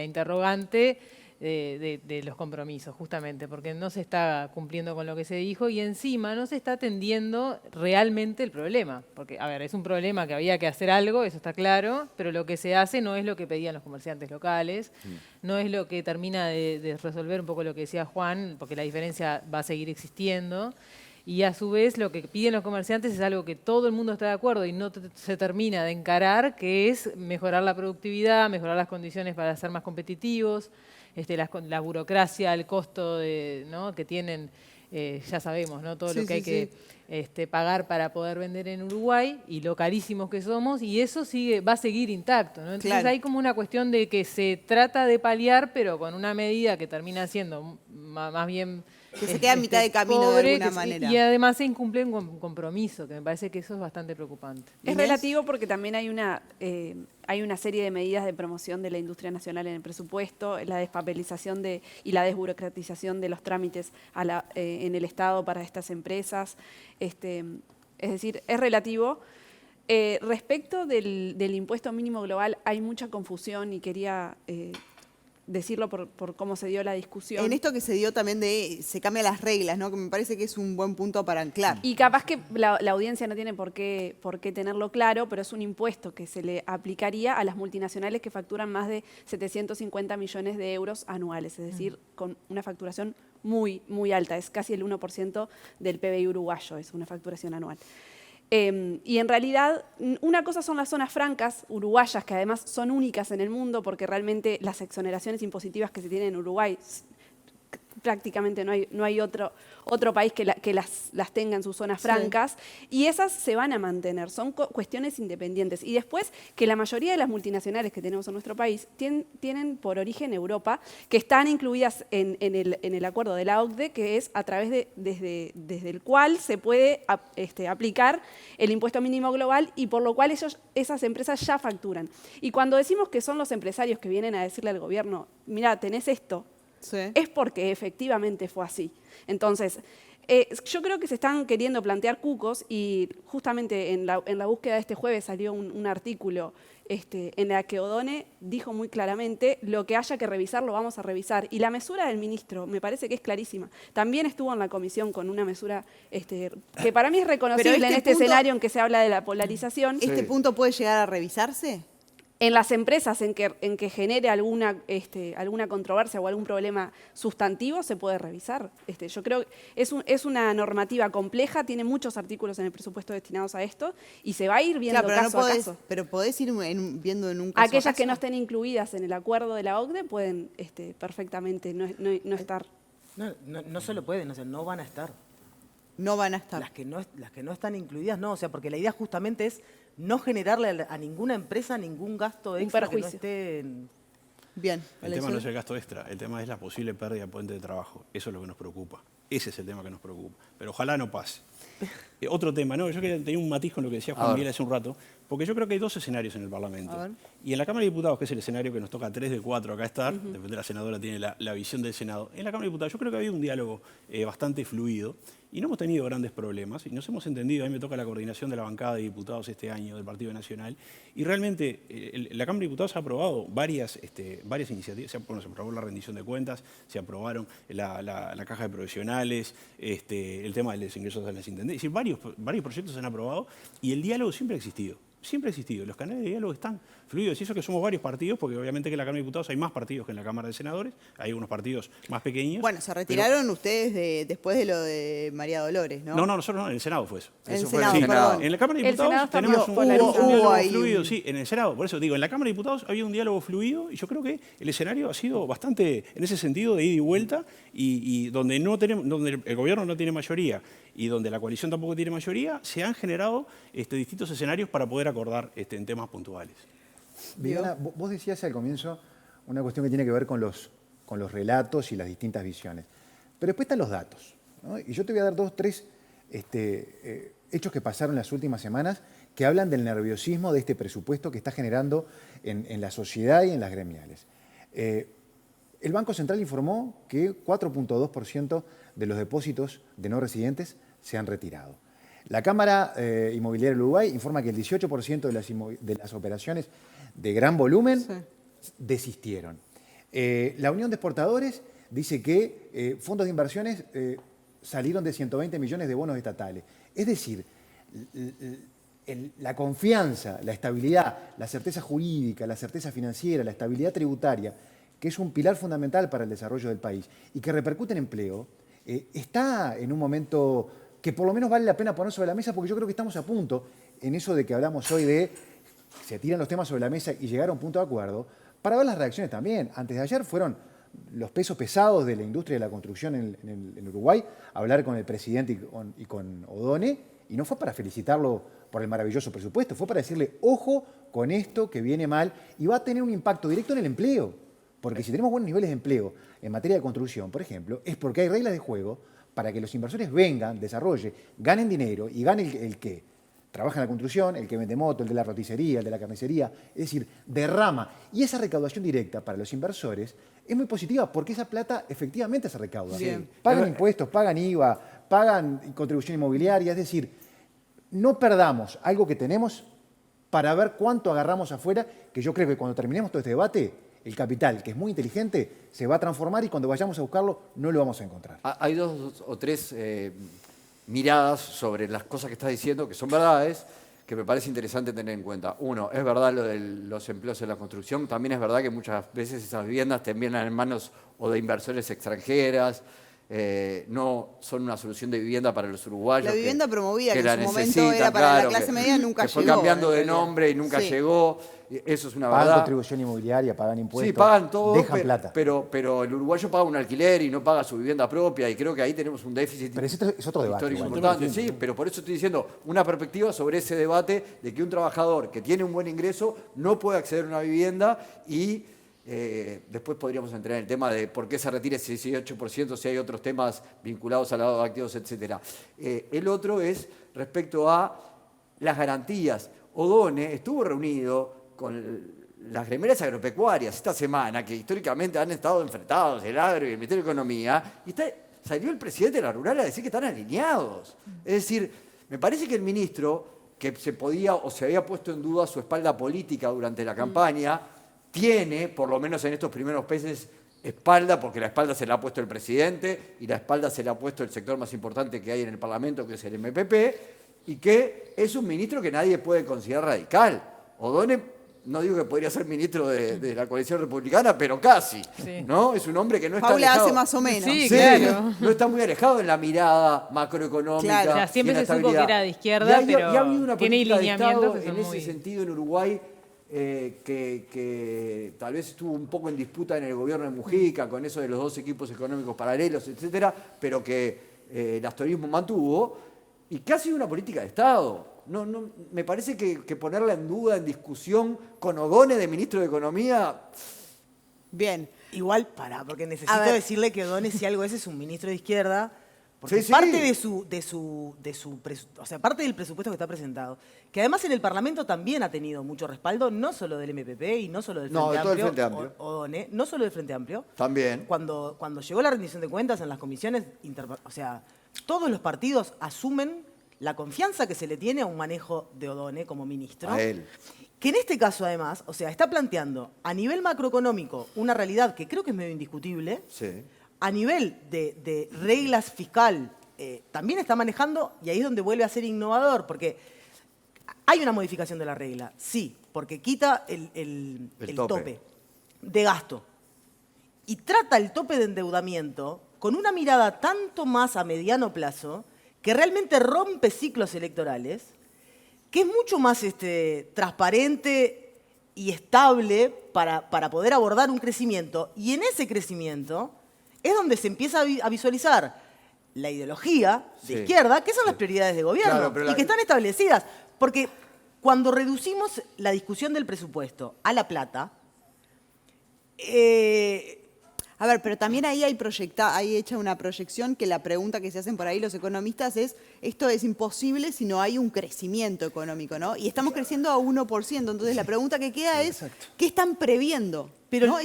interrogante de los compromisos, justamente, porque no se está cumpliendo con lo que se dijo y encima no se está atendiendo realmente el problema. Porque, a ver, es un problema que había que hacer algo, eso está claro, pero lo que se hace no es lo que pedían los comerciantes locales, no es lo que termina de resolver un poco lo que decía Juan, porque la diferencia va a seguir existiendo. Y a su vez lo que piden los comerciantes es algo que todo el mundo está de acuerdo y no se termina de encarar, que es mejorar la productividad, mejorar las condiciones para ser más competitivos, la burocracia, el costo que tienen, ya sabemos, ¿no? Todo lo que hay que pagar para poder vender en Uruguay y lo carísimos que somos, y eso va a seguir intacto, ¿no? Entonces hay como una cuestión de que se trata de paliar, pero con una medida que termina siendo más bien que se queda a mitad de camino de alguna manera. Y además se incumple un compromiso, que me parece que eso es bastante preocupante. Es relativo porque también hay una serie de medidas de promoción de la industria nacional en el presupuesto, la despapelización y la desburocratización de los trámites en el Estado para estas empresas. Es decir, es relativo. Respecto del impuesto mínimo global hay mucha confusión y quería decirlo por cómo se dio la discusión. En esto que se dio también se cambian las reglas, ¿no? Que me parece que es un buen punto para anclar. Y capaz que la audiencia no tiene por qué tenerlo claro, pero es un impuesto que se le aplicaría a las multinacionales que facturan más de 750 millones de euros anuales, es decir, con una facturación muy, muy alta, es casi el 1% del PBI uruguayo, es una facturación anual. Y en realidad, una cosa son las zonas francas uruguayas, que además son únicas en el mundo, porque realmente las exoneraciones impositivas que se tienen en Uruguay, prácticamente no hay otro país que las tenga en sus zonas francas, y esas se van a mantener, son cuestiones independientes. Y después, que la mayoría de las multinacionales que tenemos en nuestro país tienen por origen Europa, que están incluidas en el acuerdo de la OCDE, que es a través desde el cual se puede aplicar el impuesto mínimo global, y por lo cual esas empresas ya facturan. Y cuando decimos que son los empresarios que vienen a decirle al gobierno, mira, tenés esto, es porque efectivamente fue así. Entonces, yo creo que se están queriendo plantear cucos, y justamente en la búsqueda de este jueves salió un artículo en la que Odone dijo muy claramente, lo que haya que revisar lo vamos a revisar. Y la mesura del ministro me parece que es clarísima. También estuvo en la comisión con una mesura que para mí es reconocible en este escenario en que se habla de la polarización. ¿Este punto puede llegar a revisarse? En las empresas en que genere alguna controversia o algún problema sustantivo se puede revisar. Yo creo que es una normativa compleja, tiene muchos artículos en el presupuesto destinados a esto y se va a ir viendo caso a caso. Pero podés ir viendo en un caso Aquellas a caso. que no estén incluidas en el acuerdo de la OCDE pueden perfectamente no estar. No solo pueden, o sea, no van a estar. No van a estar. Las que no están incluidas, no. O sea, porque la idea justamente es no generarle a ninguna empresa ningún gasto extra que no esté en... Bien. El tema no es el gasto extra, el tema es la posible pérdida de puente de trabajo. Eso es lo que nos preocupa. Ese es el tema que nos preocupa. Pero ojalá no pase. Otro tema, ¿no? Yo tenía un matiz con lo que decía Juan Miguel hace un rato, porque yo creo que hay dos escenarios en el Parlamento. Y en la Cámara de Diputados, que es el escenario que nos toca 3 de 4 acá estar, después de la senadora tiene la visión del Senado, en la Cámara de Diputados yo creo que ha habido un diálogo bastante fluido y no hemos tenido grandes problemas y nos hemos entendido. A mí me toca la coordinación de la bancada de diputados este año del Partido Nacional y realmente la Cámara de Diputados ha aprobado varias iniciativas. Se aprobó la rendición de cuentas, se aprobaron la caja de profesionales, el tema de los ingresos de las intendencias. Es decir, varios proyectos se han aprobado y el diálogo siempre ha existido. Siempre ha existido. Los canales de diálogo están fluidos. Y eso que somos varios partidos, porque obviamente que en la Cámara de Diputados hay más partidos que en la Cámara de Senadores. Hay unos partidos más pequeños. Bueno, se retiraron ustedes después de lo de María Dolores, ¿no? No, nosotros no, en el Senado fue eso. En el Senado, perdón. En la Cámara de Diputados tenemos un diálogo fluido. Sí, en el Senado. Por eso digo, en la Cámara de Diputados había un diálogo fluido y yo creo que el escenario ha sido bastante, en ese sentido, de ida y vuelta y donde el gobierno no tiene mayoría y donde la coalición tampoco tiene mayoría, se han generado distintos escenarios para poder acordar en temas puntuales. Viviana, vos decías al comienzo una cuestión que tiene que ver con los relatos y las distintas visiones. Pero después están los datos, ¿no? Y yo te voy a dar 2 o 3 hechos que pasaron en las últimas semanas que hablan del nerviosismo de este presupuesto que está generando en la sociedad y en las gremiales. El Banco Central informó que 4.2% de los depósitos de no residentes se han retirado. La Cámara Inmobiliaria del Uruguay informa que el 18% de las operaciones de gran volumen desistieron. La Unión de Exportadores dice que fondos de inversiones salieron de 120 millones de bonos estatales. Es decir, la confianza, la estabilidad, la certeza jurídica, la certeza financiera, la estabilidad tributaria, que es un pilar fundamental para el desarrollo del país y que repercute en empleo, está en un momento que por lo menos vale la pena poner sobre la mesa, porque yo creo que estamos a punto, en eso de que hablamos hoy de se tiran los temas sobre la mesa y llegar a un punto de acuerdo, para ver las reacciones también. Antes de ayer fueron los pesos pesados de la industria de la construcción en Uruguay a hablar con el presidente y con Odone, y no fue para felicitarlo por el maravilloso presupuesto, fue para decirle, ojo con esto que viene mal y va a tener un impacto directo en el empleo. Porque si tenemos buenos niveles de empleo en materia de construcción, por ejemplo, es porque hay reglas de juego para que los inversores vengan, desarrollen, ganen dinero y gane el que trabaja en la construcción, el que vende moto, el de la roticería, el de la carnicería, es decir, derrama. Y esa recaudación directa para los inversores es muy positiva porque esa plata efectivamente se recauda. Bien. Pagan impuestos, pagan IVA, pagan contribución inmobiliaria, es decir, no perdamos algo que tenemos para ver cuánto agarramos afuera, que yo creo que cuando terminemos todo este debate, el capital, que es muy inteligente, se va a transformar y cuando vayamos a buscarlo no lo vamos a encontrar. Hay 2 o 3 miradas sobre las cosas que estás diciendo, que son verdades, que me parece interesante tener en cuenta. Uno, es verdad lo de los empleos en la construcción, también es verdad que muchas veces esas viviendas terminan en manos o de inversores extranjeras, no son una solución de vivienda para los uruguayos. La vivienda promovida, que en su momento necesitan, era para la clase media, nunca que llegó. fue cambiando de nombre y nunca llegó. Eso es una verdad. Pagan contribución inmobiliaria, pagan impuestos, sí, pagan todo, dejan plata. Pero el uruguayo paga un alquiler y no paga su vivienda propia y creo que ahí tenemos un déficit pero ese es otro debate, histórico igual. importante. Sí, pero por eso estoy diciendo una perspectiva sobre ese debate de que un trabajador que tiene un buen ingreso no puede acceder a una vivienda y después podríamos entrar en el tema de por qué se retira ese 18%, si hay otros temas vinculados al lavado de activos, etc. El otro es respecto a las garantías. Odone estuvo reunido con las gremiales agropecuarias esta semana, que históricamente han estado enfrentados, el agro y el Ministerio de Economía, y salió el presidente de la Rural a decir que están alineados. Es decir, me parece que el ministro, que se podía o se había puesto en duda su espalda política durante la campaña, tiene, por lo menos en estos primeros meses, espalda, porque la espalda se la ha puesto el presidente y la espalda se la ha puesto el sector más importante que hay en el Parlamento, que es el MPP, y que es un ministro que nadie puede considerar radical. Odone no digo que podría ser ministro de la coalición republicana, pero casi, ¿no? Es un hombre que no está Paula alejado. hace más o menos. Sí, claro. No está muy alejado en la mirada macroeconómica. Claro. O sea, siempre y en se la supo que estabilidad. era de izquierda, y pero ha habido una tiene política de lineamientos Estado que son en ese muy... sentido en Uruguay que tal vez estuvo un poco en disputa en el gobierno de Mujica, con eso de los 2 equipos económicos paralelos, etcétera, pero que el astorismo mantuvo, y que ha sido una política de Estado. Me parece que ponerla en duda, en discusión, con O'Donnell de ministro de Economía... Bien. Igual, porque necesito decirle que O'Donnell, si algo es un ministro de izquierda, porque Sí, sí. parte parte del presupuesto que está presentado, que además en el Parlamento también ha tenido mucho respaldo, no solo del MPP y no solo del No, Frente de todo el Amplio, Frente Amplio. O'Donnell, no solo del Frente Amplio. También. Cuando llegó la rendición de cuentas en las comisiones, todos los partidos asumen la confianza que se le tiene a un manejo de O'Donnell como ministro. A él. Que en este caso, además, está planteando a nivel macroeconómico una realidad que creo que es medio indiscutible. Sí. A nivel de reglas fiscal, también está manejando, y ahí es donde vuelve a ser innovador, porque hay una modificación de la regla, sí, porque quita el tope de gasto y trata el tope de endeudamiento con una mirada tanto más a mediano plazo que realmente rompe ciclos electorales, que es mucho más transparente y estable para poder abordar un crecimiento, y en ese crecimiento es donde se empieza a visualizar la ideología de izquierda, que son las prioridades de gobierno, Claro, y que están establecidas. Porque cuando reducimos la discusión del presupuesto a la plata, A ver, pero también ahí hay hecha una proyección que la pregunta que se hacen por ahí los economistas es, esto es imposible si no hay un crecimiento económico, ¿no? Y estamos creciendo a 1%, entonces la pregunta que queda es, ¿qué están previendo? Pero ¿no?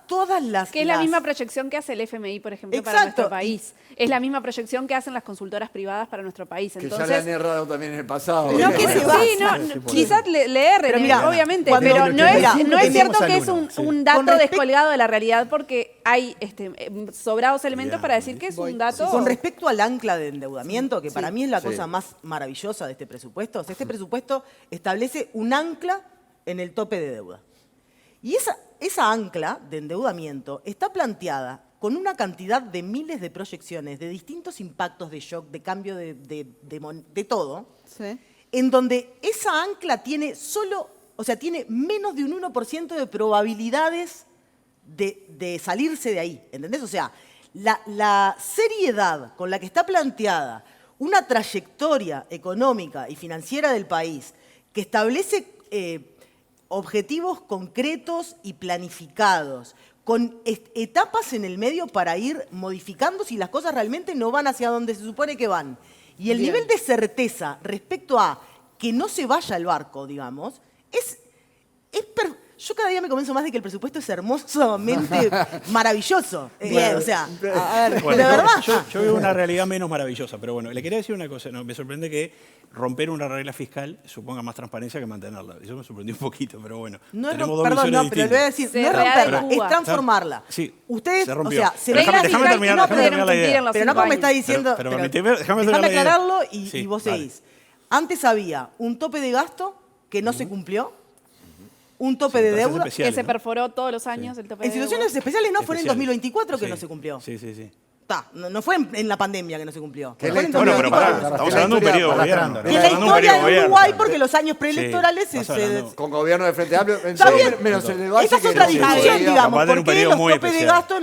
todas las... Que es la misma proyección que hace el FMI, por ejemplo, para nuestro país. Es la misma proyección que hacen las consultoras privadas para nuestro país. Que Entonces, ya le han errado también en el pasado. No que se va. Sí, quizás le erren, Pero mira, obviamente, cuando- pero no es que cierto que tenemos es al uno, un sí. dato Con respecto- descolgado de la realidad, porque hay sobrados elementos para decir que es un dato... Con respecto al ancla de endeudamiento, que para mí es la Sí. cosa más maravillosa de este presupuesto, este presupuesto establece un ancla en el tope de deuda. Y esa ancla de endeudamiento está planteada con una cantidad de miles de proyecciones, de distintos impactos de shock, de cambio de todo, Sí. en donde esa ancla tiene tiene menos de un 1% de probabilidades de salirse de ahí, ¿entendés? O sea, la seriedad con la que está planteada una trayectoria económica y financiera del país que establece objetivos concretos y planificados, con etapas en el medio para ir modificando si las cosas realmente no van hacia donde se supone que van. Y el Bien. nivel de certeza respecto a que no se vaya el barco, digamos, yo cada día me convenzo más de que el presupuesto es hermosamente maravilloso. Bien. O sea, A ver, Bueno, de verdad. yo veo una realidad menos maravillosa, pero bueno, le quería decir una cosa, ¿no? Me sorprende que romper una regla fiscal suponga más transparencia que mantenerla. Eso me sorprendió un poquito, pero bueno. No es tenemos dos perdón, visiones no, pero le voy a distintas. decir, no es romperla, es transformarla. Sí, Ustedes, se rompió. o sea, se Pero reglas déjame fiscales terminar, no déjame pudieron terminar la idea. cumplir en los Pero no 5 como me está años. diciendo, Pero pero déjame terminar la déjame idea. aclararlo y Sí, vos dale. seguís. Antes había un tope de gasto que no se cumplió, un tope de tasas deuda. especiales, que se ¿no? perforó todos los años el tope En de situaciones deuda. especiales no, fue en el Especiales. 2024 que Sí. no se cumplió. Sí, sí, sí. No fue en la pandemia que no se cumplió. Que Fue en Bueno, pero 2024. pará, estamos hablando de un periodo de gobierno. Que es la Estamos hablando de un historia periodo de gobierno. Uruguay porque los años preelectorales Sí, estás hablando. Con gobierno de Frente Amplio, Está bien. menos el debate Esa es que otra no se discusión, podía. digamos, capaz de un porque periodo los muy topes de especial. gasto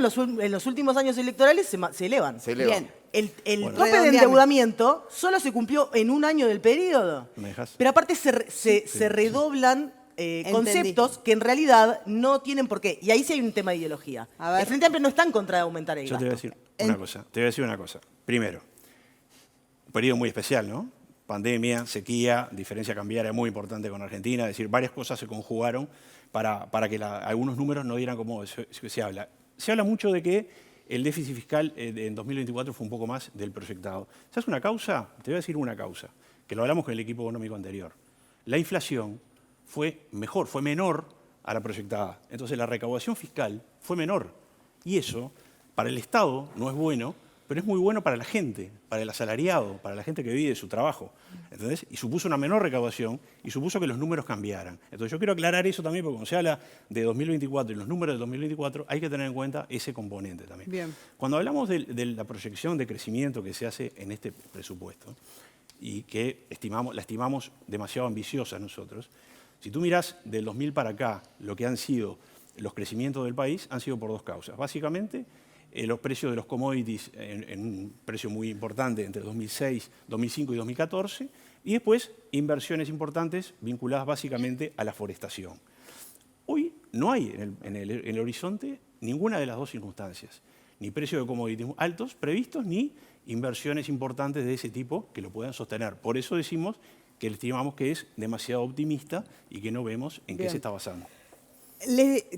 en los últimos años electorales se elevan. Se eleva. Bien. El Bueno. tope de Redondeame. endeudamiento solo se cumplió en un año del periodo. ¿Me dejas? Pero aparte se redoblan conceptos que en realidad no tienen por qué. Y ahí sí hay un tema de ideología. A ver. El Frente Amplio no está en contra de aumentar el Yo te voy a gasto. decir una cosa. Primero, un periodo muy especial, ¿no? Pandemia, sequía, diferencia cambiaria muy importante con Argentina, es decir, varias cosas se conjugaron para que algunos números no dieran como se habla. Se habla mucho de que el déficit fiscal en 2024 fue un poco más del proyectado. ¿Sabes una causa? Te voy a decir una causa, que lo hablamos con el equipo económico anterior. La inflación fue menor a la proyectada. Entonces la recaudación fiscal fue menor. Y eso, para el Estado, no es bueno pero es muy bueno para la gente, para el asalariado, para la gente que vive de su trabajo. ¿Entendés? Y supuso una menor recaudación y supuso que los números cambiaran. Entonces yo quiero aclarar eso también, porque cuando se habla de 2024 y los números de 2024, hay que tener en cuenta ese componente también. Bien. Cuando hablamos de la proyección de crecimiento que se hace en este presupuesto, y que la estimamos demasiado ambiciosa nosotros, si tú miras del 2000 para acá, lo que han sido los crecimientos del país han sido por dos causas. Básicamente, los precios de los commodities en un precio muy importante entre 2006, 2005 y 2014, y después inversiones importantes vinculadas básicamente a la forestación. Hoy no hay en el horizonte ninguna de las dos circunstancias, ni precios de commodities altos previstos, ni inversiones importantes de ese tipo que lo puedan sostener. Por eso decimos que estimamos que es demasiado optimista y que no vemos en qué se está basando.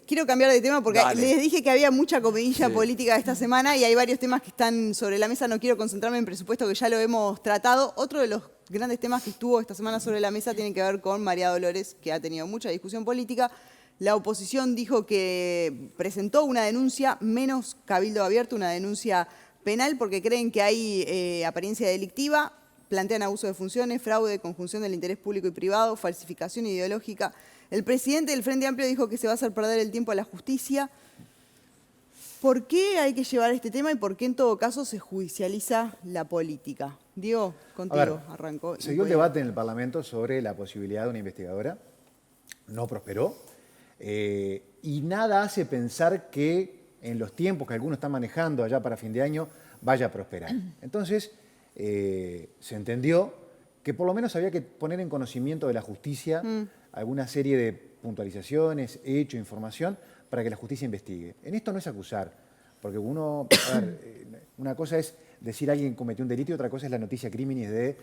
Quiero cambiar de tema porque les dije que había mucha comidilla política esta semana y hay varios temas que están sobre la mesa. No quiero concentrarme en presupuesto, que ya lo hemos tratado. Otro de los grandes temas que estuvo esta semana sobre la mesa tiene que ver con María Dolores, que ha tenido mucha discusión política. La oposición dijo que presentó una denuncia menos cabildo abierto, una denuncia penal, porque creen que hay apariencia delictiva. Plantean abuso de funciones, fraude, conjunción del interés público y privado, falsificación ideológica. El presidente del Frente Amplio dijo que se va a hacer perder el tiempo a la justicia. ¿Por qué hay que llevar este tema y por qué en todo caso se judicializa la política? Diego, contigo arrancó. Se dio el debate en el Parlamento sobre la posibilidad de una investigadora. No prosperó. Y nada hace pensar que en los tiempos que algunos están manejando allá para fin de año vaya a prosperar. Entonces, se entendió que por lo menos había que poner en conocimiento de la justicia alguna serie de puntualizaciones, hechos, información, para que la justicia investigue. En esto no es acusar, porque una cosa es decir alguien cometió un delito y otra cosa es la noticia criminis de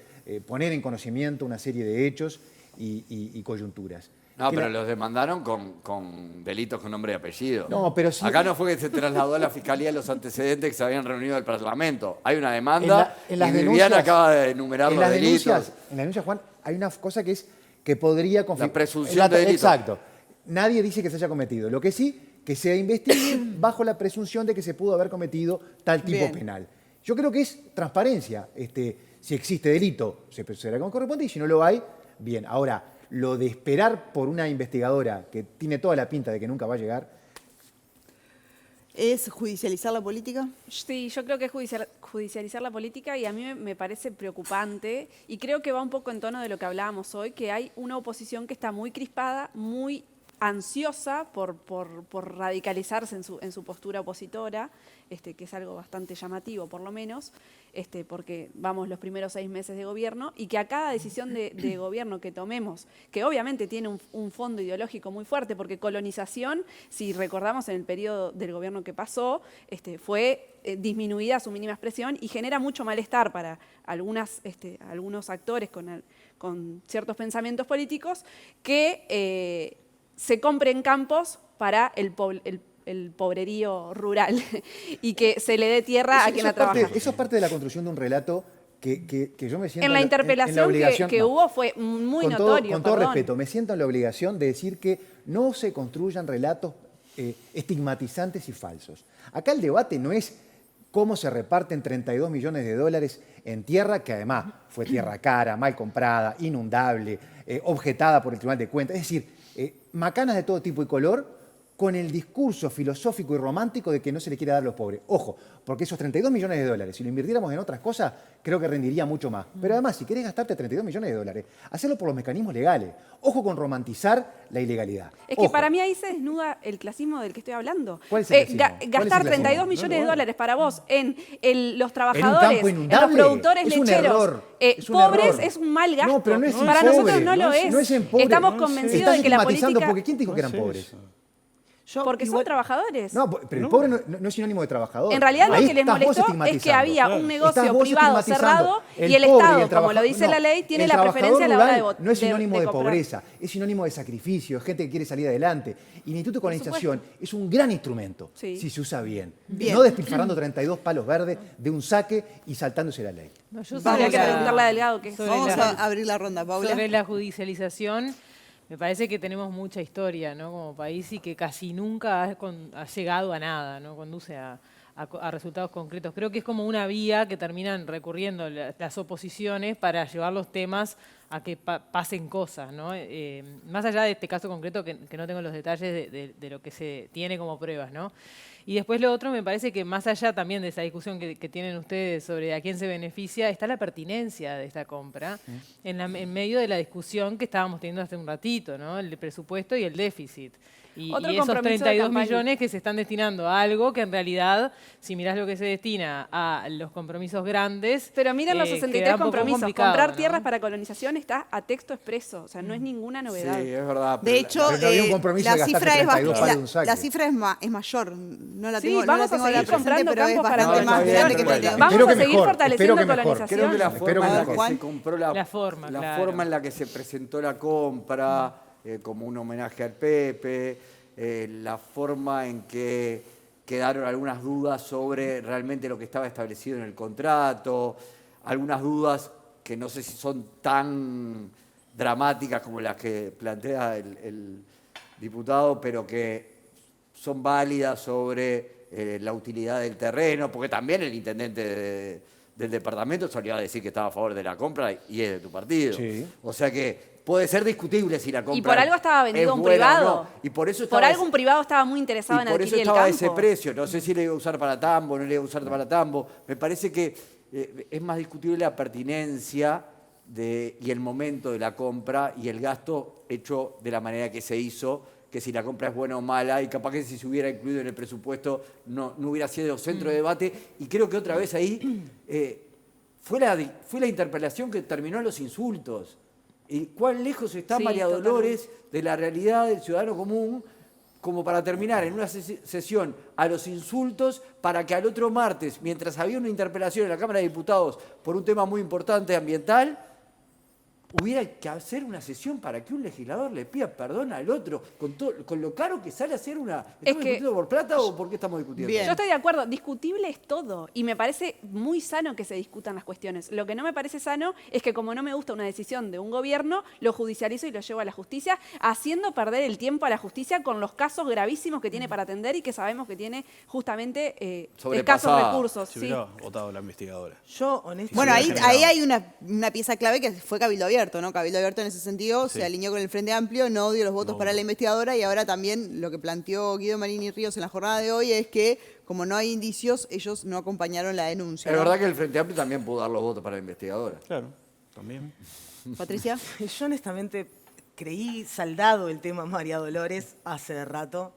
poner en conocimiento una serie de hechos y coyunturas. No, pero los demandaron con delitos con nombre y apellido. No, pero sí. Acá no fue que se trasladó a la Fiscalía los antecedentes que se habían reunido del Parlamento. Hay una demanda y Viviana acaba de enumerar los delitos. En la denuncia, Juan, hay una cosa que es que podría confirmar. La presunción de delito. Exacto. Nadie dice que se haya cometido. Lo que sí, que se investigue bajo la presunción de que se pudo haber cometido tal tipo penal. Yo creo que es transparencia. Si existe delito, se procederá como corresponde, y si no lo hay, bien. Ahora, lo de esperar por una investigadora que tiene toda la pinta de que nunca va a llegar. ¿Es judicializar la política? Sí, yo creo que es judicializar la política y a mí me parece preocupante y creo que va un poco en tono de lo que hablábamos hoy, que hay una oposición que está muy crispada, muy ansiosa por radicalizarse en su postura opositora, que es algo bastante llamativo por lo menos, porque vamos los primeros 6 meses de gobierno y que a cada decisión de gobierno que tomemos, que obviamente tiene un fondo ideológico muy fuerte, porque colonización, si recordamos en el periodo del gobierno que pasó, fue disminuida a su mínima expresión y genera mucho malestar para algunos actores con ciertos pensamientos políticos que se compren campos para el pobrerío rural y que se le dé tierra a quien la trabaja. Eso es parte de la construcción de un relato que yo me siento en la interpelación que hubo fue muy notorio. Con todo respeto, me siento en la obligación de decir que no se construyan relatos estigmatizantes y falsos. Acá el debate no es cómo se reparten 32 millones de dólares en tierra, que además fue tierra cara, mal comprada, inundable, objetada por el Tribunal de Cuentas. Es decir, macanas de todo tipo y color, con el discurso filosófico y romántico de que no se le quiere dar a los pobres. Ojo, porque esos 32 millones de dólares, si lo invirtiéramos en otras cosas, creo que rendiría mucho más. Pero además, si querés gastarte 32 millones de dólares, hacerlo por los mecanismos legales. Ojo con romantizar la ilegalidad. Es que para mí ahí se desnuda el clasismo del que estoy hablando. ¿Cuál es el clasismo? Gastar 32 millones de dólares para vos en los trabajadores, en los productores lecheros, pobres, es un mal gasto. No, pero no es para pobre, nosotros no lo es. No es en pobre. Estamos convencidos de que la política... Porque ¿quién dijo que eran pobres? Porque son trabajadores. No, pero el pobre no es sinónimo de trabajador. En realidad lo que les molestó es que había un negocio privado cerrado y el Estado, como lo dice la ley, tiene la preferencia a la hora de votar. No es sinónimo de pobreza, es sinónimo de sacrificio, es gente que quiere salir adelante. Y el Instituto de Colonización es un gran instrumento si se usa bien. No despilfarrando 32 palos verdes de un saque y saltándose la ley. Habría que preguntarle a Delgado. Vamos a abrir la ronda, Paula. Sobre la judicialización. me parece que tenemos mucha historia, ¿no? Como país y que casi nunca ha llegado a nada, ¿no? Conduce a resultados concretos. Creo que es como una vía que terminan recurriendo las oposiciones para llevar los temas a que pasen cosas, ¿no? Más allá de este caso concreto, que no tengo los detalles de lo que se tiene como pruebas, ¿no? Y después lo otro, me parece que más allá también de esa discusión que tienen ustedes sobre a quién se beneficia, está la pertinencia de esta compra en medio de la discusión que estábamos teniendo hace un ratito, ¿no? El presupuesto y el déficit. Y esos 32 millones que se están destinando a algo que en realidad, si mirás lo que se destina a los compromisos grandes... Pero miren los 63 compromisos. Comprar ¿no? tierras para colonización está a texto expreso. O sea, no es ninguna novedad. Sí, es verdad. De hecho, no había un compromiso la de cifra gastarse es 32 palos de un saque. la cifra es mayor. No la Sí, tengo, no vamos la tengo a seguir presente, comprando pero es campos para bastante más colonización. grande que Vamos tenemos. a Espero que seguir mejor, fortaleciendo espero que mejor. colonización. Creo que la Espero forma que en la que mejor. se compró la forma en la que se presentó la compra, como un homenaje al Pepe, la forma en que quedaron algunas dudas sobre realmente lo que estaba establecido en el contrato, algunas dudas que no sé si son tan dramáticas como las que plantea el diputado, pero que son válidas sobre la utilidad del terreno, porque también el intendente del departamento salió a decir que estaba a favor de la compra y es de tu partido. Sí. O sea que puede ser discutible si la compra. Y por algo estaba vendido a un privado. No. Y por eso por algo un privado estaba muy interesado en adquirir el campo. por eso estaba ese precio. No sé si le iba a usar para tambo, no le iba a usar para tambo. Me parece que es más discutible la pertinencia y el momento de la compra y el gasto hecho de la manera que se hizo, que si la compra es buena o mala, y capaz que si se hubiera incluido en el presupuesto no hubiera sido centro de debate. Y creo que otra vez ahí fue la interpelación que terminó en los insultos. ¿Y cuán lejos está María Dolores de la realidad del ciudadano común como para terminar en una sesión a los insultos para que al otro martes, mientras había una interpelación en la Cámara de Diputados por un tema muy importante ambiental, hubiera que hacer una sesión para que un legislador le pida perdón al otro con lo caro que sale hacer una... ¿Estamos discutiendo por plata o por qué estamos discutiendo? Bien. Yo estoy de acuerdo, discutible es todo y me parece muy sano que se discutan las cuestiones. Lo que no me parece sano es que como no me gusta una decisión de un gobierno, lo judicializo y lo llevo a la justicia, haciendo perder el tiempo a la justicia con los casos gravísimos que tiene para atender y que sabemos que tiene justamente escasos recursos. Se hubiera votado la investigadora. Yo, honestamente... Bueno, ahí hay una pieza clave que fue Cabildo Abierto, ¿no? Cabildo Abierto en ese sentido se alineó con el Frente Amplio, no dio los votos para la investigadora y ahora también lo que planteó Guido Marini Ríos en la jornada de hoy es que como no hay indicios, ellos no acompañaron la denuncia. Es verdad que el Frente Amplio también pudo dar los votos para la investigadora. Claro, también. Patricia. Yo honestamente creí saldado el tema María Dolores hace rato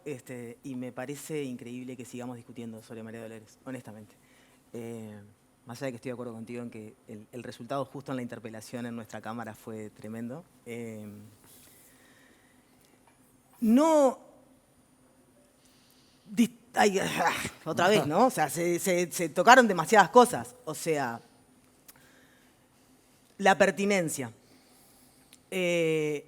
y me parece increíble que sigamos discutiendo sobre María Dolores, honestamente. Más allá de que estoy de acuerdo contigo en que el resultado justo en la interpelación en nuestra Cámara fue tremendo. Otra vez, ¿no? O sea, se tocaron demasiadas cosas. O sea, la pertinencia. El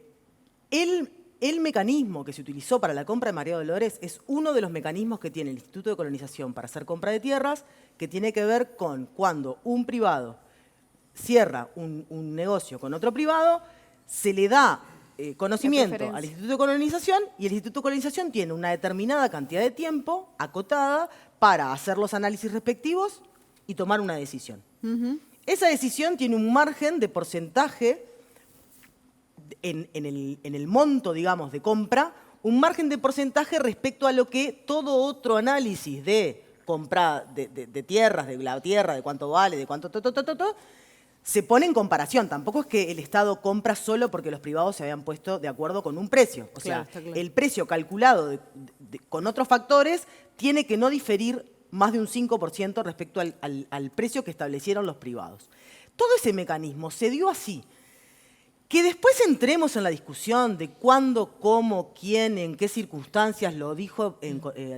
mecanismo que se utilizó para la compra de María Dolores es uno de los mecanismos que tiene el Instituto de Colonización para hacer compra de tierras, que tiene que ver con cuando un privado cierra un negocio con otro privado, se le da conocimiento al Instituto de Colonización y el Instituto de Colonización tiene una determinada cantidad de tiempo acotada para hacer los análisis respectivos y tomar una decisión. Esa decisión tiene un margen de porcentaje en el monto, digamos, de compra, un margen de porcentaje respecto a lo que todo otro análisis de compra de tierras, de la tierra, de cuánto vale, de cuánto se pone en comparación. Tampoco es que el Estado compra solo porque los privados se habían puesto de acuerdo con un precio. O sea, el precio calculado con otros factores tiene que no diferir más de un 5% respecto al precio que establecieron los privados. Todo ese mecanismo se dio así. Que después entremos en la discusión de cuándo, cómo, quién, en qué circunstancias lo dijo,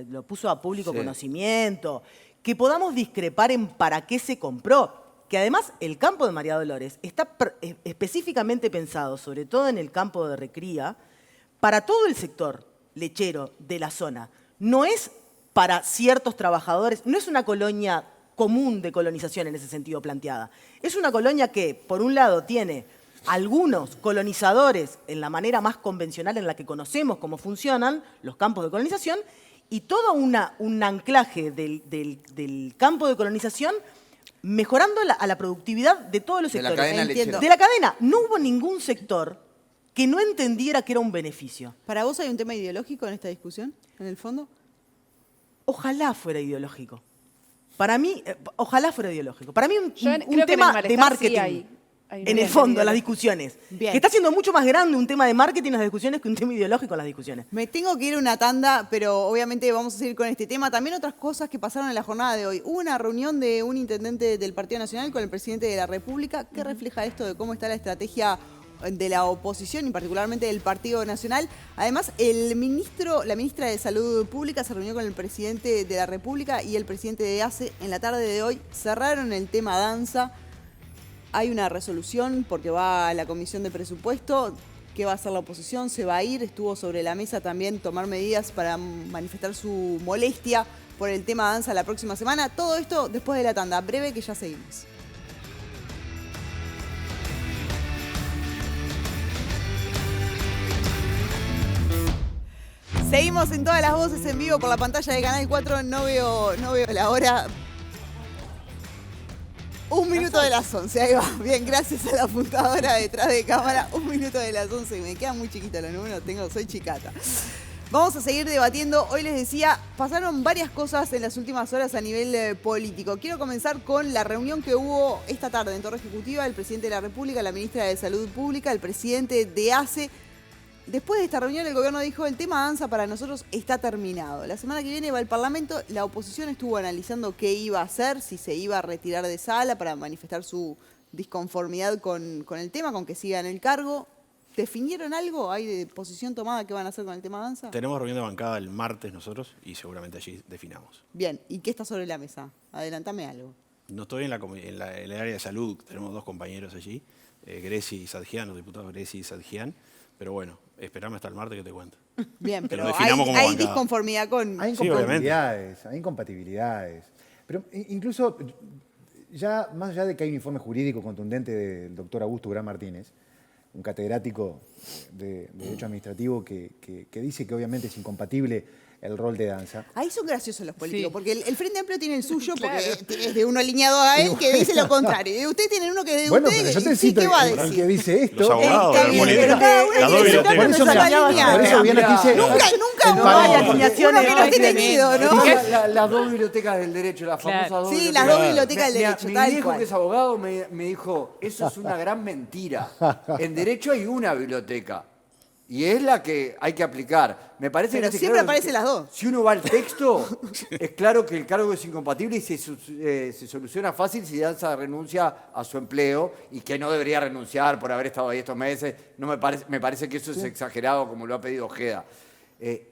lo puso a público conocimiento, que podamos discrepar en para qué se compró. Que además el campo de María Dolores está específicamente pensado, sobre todo en el campo de recría, para todo el sector lechero de la zona. No es para ciertos trabajadores, no es una colonia común de colonización en ese sentido planteada. Es una colonia que, por un lado, tiene algunos colonizadores en la manera más convencional en la que conocemos cómo funcionan los campos de colonización y todo un anclaje del campo de colonización mejorando a la productividad de todos los sectores. De la cadena lechera. De la cadena. No hubo ningún sector que no entendiera que era un beneficio. ¿Para vos hay un tema ideológico en esta discusión, en el fondo? Ojalá fuera ideológico. Para mí, ojalá fuera ideológico. Para mí un creo que tema en el de malestar marketing. sí hay En el fondo, las discusiones. Bien. Que está siendo mucho más grande un tema de marketing en las discusiones que un tema ideológico en las discusiones. Me tengo que ir a una tanda, pero obviamente vamos a seguir con este tema. También otras cosas que pasaron en la jornada de hoy. Hubo una reunión de un intendente del Partido Nacional con el presidente de la República. ¿Qué refleja esto de cómo está la estrategia de la oposición y particularmente del Partido Nacional? Además, la ministra de Salud Pública se reunió con el presidente de la República y el presidente de ACE en la tarde de hoy. Cerraron el tema danza. Hay una resolución porque va a la Comisión de Presupuesto. ¿Qué va a hacer la oposición? ¿Se va a ir? Estuvo sobre la mesa también tomar medidas para manifestar su molestia por el tema danza la próxima semana. Todo esto después de la tanda breve que ya seguimos. Seguimos en todas las voces en vivo por la pantalla de Canal 4. No veo la hora. 1 minuto de las 11, ahí va. Bien, gracias a la apuntadora detrás de cámara. 1 minuto de las 11. Me quedan muy chiquitos los números, soy chicata. Vamos a seguir debatiendo. Hoy les decía, pasaron varias cosas en las últimas horas a nivel político. Quiero comenzar con la reunión que hubo esta tarde en Torre Ejecutiva, el presidente de la República, la ministra de Salud Pública, el presidente de ACE. Después de esta reunión, el gobierno dijo el tema danza para nosotros está terminado. La semana que viene va al Parlamento. La oposición estuvo analizando qué iba a hacer, si se iba a retirar de sala para manifestar su disconformidad con el tema, con que siga en el cargo. ¿Definieron algo? ¿Hay de posición tomada qué van a hacer con el tema danza? Tenemos reunión de bancada el martes nosotros y seguramente allí definamos. Bien, ¿y qué está sobre la mesa? Adelántame algo. No estoy en el área de salud, tenemos 2 compañeros allí, Greci y Sadjian, los diputados Greci y Sadjian, pero bueno, esperame hasta el martes que te cuento. Bien, pero definamos como hay bancada. disconformidad con... Hay incompatibilidades, hay incompatibilidades. Pero incluso, ya más allá de que hay un informe jurídico contundente del doctor Augusto Gran Martínez, un catedrático de Derecho Administrativo que dice que obviamente es incompatible el rol de danza. Ahí son graciosos los políticos, porque el Frente Amplio tiene el suyo, porque es de uno alineado a él, que dice lo contrario. Y ustedes tienen uno que es de bueno, ustedes, pero yo te cito ¿qué va a el decir? que dice esto. Los abogados de la política. Por eso viene aquí dice... Nunca no hay alineaciones. Uno que no esté tenido, ¿no? Las 2 bibliotecas del derecho, las famosas 2 bibliotecas. Sí, las 2 bibliotecas del derecho, Mi tal viejo cual. que es abogado me dijo, eso es una gran mentira. En derecho hay una biblioteca. Y es la que hay que aplicar. Me parece Pero que siempre aparecen las 2. Si uno va al texto, es claro que el cargo es incompatible y se soluciona fácil si danza renuncia a su empleo y que no debería renunciar por haber estado ahí estos meses. No me parece que eso es exagerado como lo ha pedido Ojeda.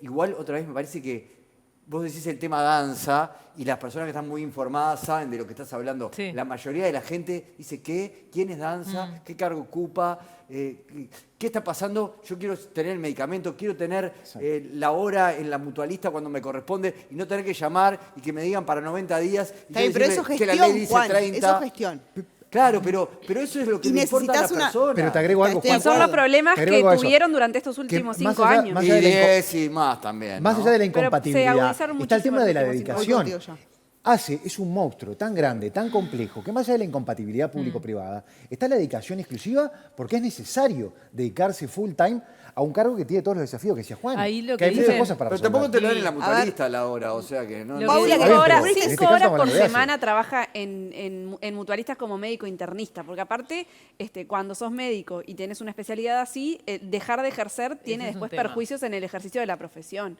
Igual, otra vez, me parece que vos decís el tema danza y las personas que están muy informadas saben de lo que estás hablando. Sí. La mayoría de la gente dice, ¿qué? ¿Quién es danza? ¿Qué cargo ocupa? ¿Qué está pasando? Yo quiero tener el medicamento, quiero tener la hora en la mutualista cuando me corresponde y no tener que llamar y que me digan para 90 días. Y Está bien, pero eso es que gestión, la ley dice Juan, 30. eso es gestión. Claro, pero eso es lo que Y le importa a la necesitas persona. Pero te agrego algo, Juan. Son los problemas Te que agrego eso. tuvieron durante estos últimos Que más 5 allá- años. más Y allá de la 10 y más también. Más ¿no? allá de la Pero se incompatibilidad, agudizaron está el tema muchísimo de la los últimos Voy dedicación. contigo ya. ACE es un monstruo tan grande, tan complejo, que más allá de la incompatibilidad público-privada, está la dedicación exclusiva porque es necesario dedicarse full time a un cargo que tiene todos los desafíos que decía Juan. Ahí lo que que hay muchas dicen- cosas para Pero resolver. tampoco te lo dan en la Sí. mutualista a la hora, o sea que no. Lo Paula, que- que Está bien, ahora pero en este 5 caso horas con por lo que hace. semana trabaja en mutualistas como médico internista, porque aparte, cuando sos médico y tenés una especialidad así, dejar de ejercer tiene Ese es un después tema. perjuicios en el ejercicio de la profesión.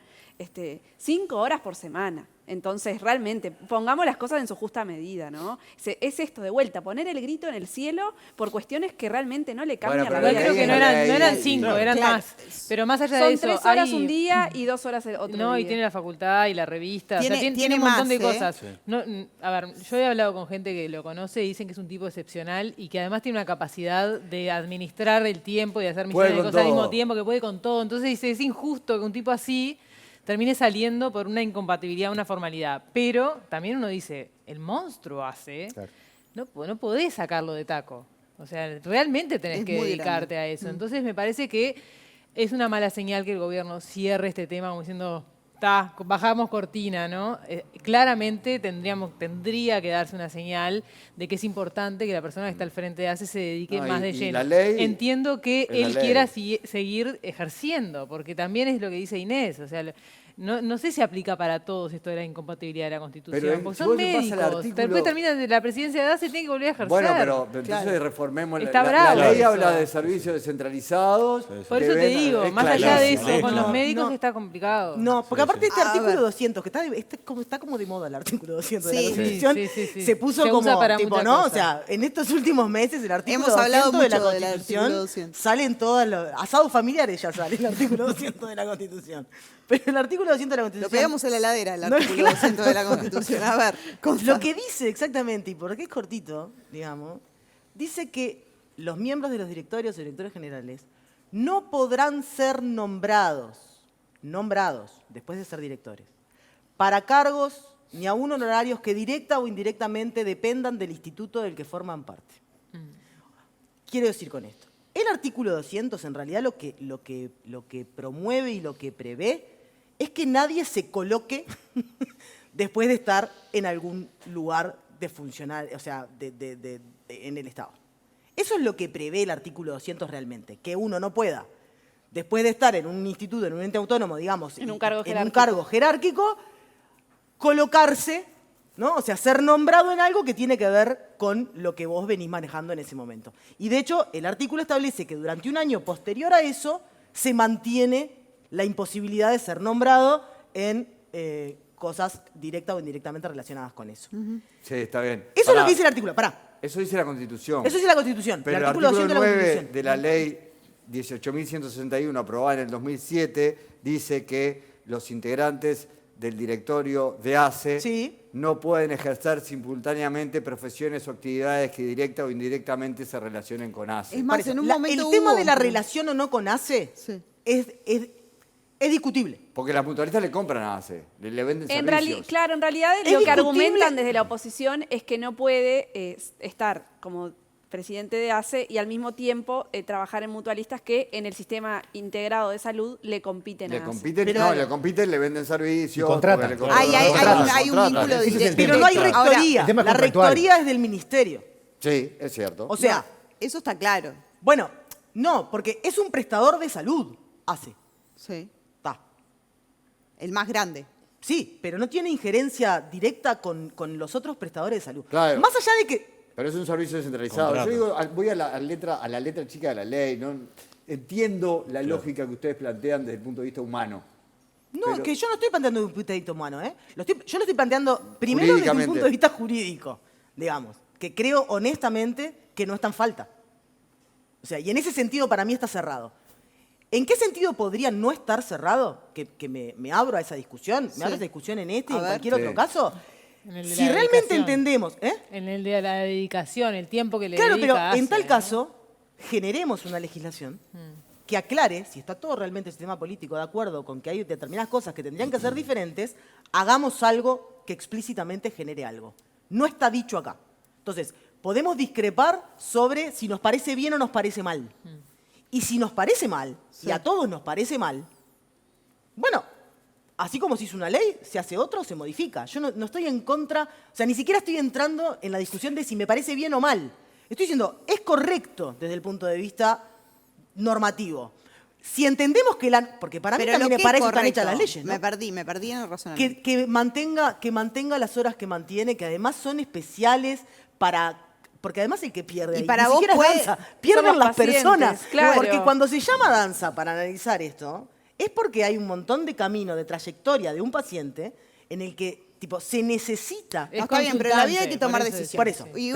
5 horas por semana. Entonces, realmente, pongamos las cosas en su justa medida, ¿no? Es esto, de vuelta, poner el grito en el cielo por cuestiones que realmente no le cambian Bueno, la pero vida. Yo creo que no eran Ahí, 5, claro. eran Claro. más. Pero más allá de Son eso, 3 horas hay- un día y 2 horas el otro No, día. y tiene la facultad y la revista. Tiene- o sea, tiene tiene un montón más, de ¿eh? cosas. Sí. No, a ver, yo he hablado con gente que lo conoce y dicen que es un tipo excepcional y que además tiene una capacidad de administrar el tiempo y de hacer millones de con cosas al mismo todo. tiempo, que puede con todo. Entonces dice, es injusto que un tipo así termine saliendo por una incompatibilidad, una formalidad. Pero también uno dice, el monstruo hace, Claro. no podés sacarlo de taco. O sea, realmente tenés que dedicarte a eso. Entonces me parece que es una mala señal que el gobierno cierre este tema como diciendo, bajamos cortina, ¿no? Claramente tendría que darse una señal de que es importante que la persona que está al frente de ACE se dedique más de lleno. Entiendo que él quiera seguir ejerciendo, porque también es lo que dice Inés, o sea, no sé si aplica para todos esto de la incompatibilidad de la Constitución, porque son médicos. Después termina la presidencia de ACE y tiene que volver a ejercer. Bueno, pero entonces reformemos. La ley habla de servicios descentralizados. Por eso te digo, más allá de eso, con los médicos está complicado. No, porque aparte este artículo 200, que está como de moda el artículo 200 de la Constitución, se puso como tipo, ¿no? O sea, en estos últimos meses el artículo 200 de la Constitución salen todos los asados familiares, ya sale el artículo 200 de la Constitución. Pero el artículo 200 de la Constitución... Lo pegamos en la heladera, el artículo 200 de la Constitución. A ver, lo que dice exactamente, y porque es cortito, digamos, dice que los miembros de los directorios o directores generales no podrán ser nombrados, después de ser directores, para cargos ni aún honorarios que directa o indirectamente dependan del instituto del que forman parte. Quiero decir con esto, el artículo 200 en realidad lo que promueve y lo que prevé es que nadie se coloque después de estar en algún lugar de funcionar, o sea, en el Estado. Eso es lo que prevé el artículo 200 realmente, que uno no pueda, después de estar en un instituto, en un ente autónomo, digamos, en un cargo jerárquico, colocarse, ¿no? O sea, ser nombrado en algo que tiene que ver con lo que vos venís manejando en ese momento. Y de hecho, el artículo establece que durante un año posterior a eso se mantiene la imposibilidad de ser nombrado en cosas directa o indirectamente relacionadas con eso. Sí, está bien. Eso es lo que dice el artículo. Eso dice la Constitución. Eso dice la Constitución. Pero el artículo 9 de la ley 18.161, aprobada en el 2007, dice que los integrantes del directorio de ACE no pueden ejercer simultáneamente profesiones o actividades que directa o indirectamente se relacionen con ACE. Es más, en un momento el tema de la relación o no con ACE es discutible. Porque las mutualistas le compran a ACE, le venden servicios. Claro, en realidad lo que argumentan desde la oposición es que no puede estar como presidente de ACE y al mismo tiempo trabajar en mutualistas que en el sistema integrado de salud le compiten a ACE. Le compiten, le venden servicios. Contratan. Hay un vínculo directo. Pero no hay rectoría. La rectoría es del ministerio. Sí, es cierto. O sea, eso está claro. Bueno, no, porque es un prestador de salud, ACE. Sí. El más grande. Sí, pero no tiene injerencia directa con los otros prestadores de salud. Claro. Más allá de que... Pero es un servicio descentralizado. Yo digo, voy a la letra chica de la ley. ¿No? Entiendo la lógica que ustedes plantean desde el punto de vista humano. No, es que yo no estoy planteando desde un punto de vista humano. Yo lo estoy planteando primero desde un punto de vista jurídico, digamos, que creo honestamente que no está en falta. O sea, y en ese sentido para mí está cerrado. ¿En qué sentido podría no estar cerrado? Que me abro a esa discusión, me abro a esa discusión en este y en cualquier otro caso. Si realmente entendemos... En el de la dedicación, el tiempo que le dedica. Claro, pero en tal caso, generemos una legislación que aclare, si está todo realmente el sistema político de acuerdo con que hay determinadas cosas que tendrían que ser diferentes, hagamos algo que explícitamente genere algo. No está dicho acá. Entonces, podemos discrepar sobre si nos parece bien o nos parece mal. Y si nos parece mal, y a todos nos parece mal, bueno, así como se hizo una ley, se hace otra o se modifica. Yo no estoy en contra, o sea, ni siquiera estoy entrando en la discusión de si me parece bien o mal. Estoy diciendo, es correcto desde el punto de vista normativo. Si entendemos que porque para mí también me parece que están hechas las leyes, ¿no? Me perdí en el razonamiento. Que mantenga las horas que mantiene, que además son especiales para... Porque además el que pierde y para vos danza, pierden las personas. Claro. Porque cuando se llama danza para analizar esto, es porque hay un montón de camino, de trayectoria de un paciente en el que se necesita. Está bien, pero en la vida hay que tomar decisiones. Por eso. Y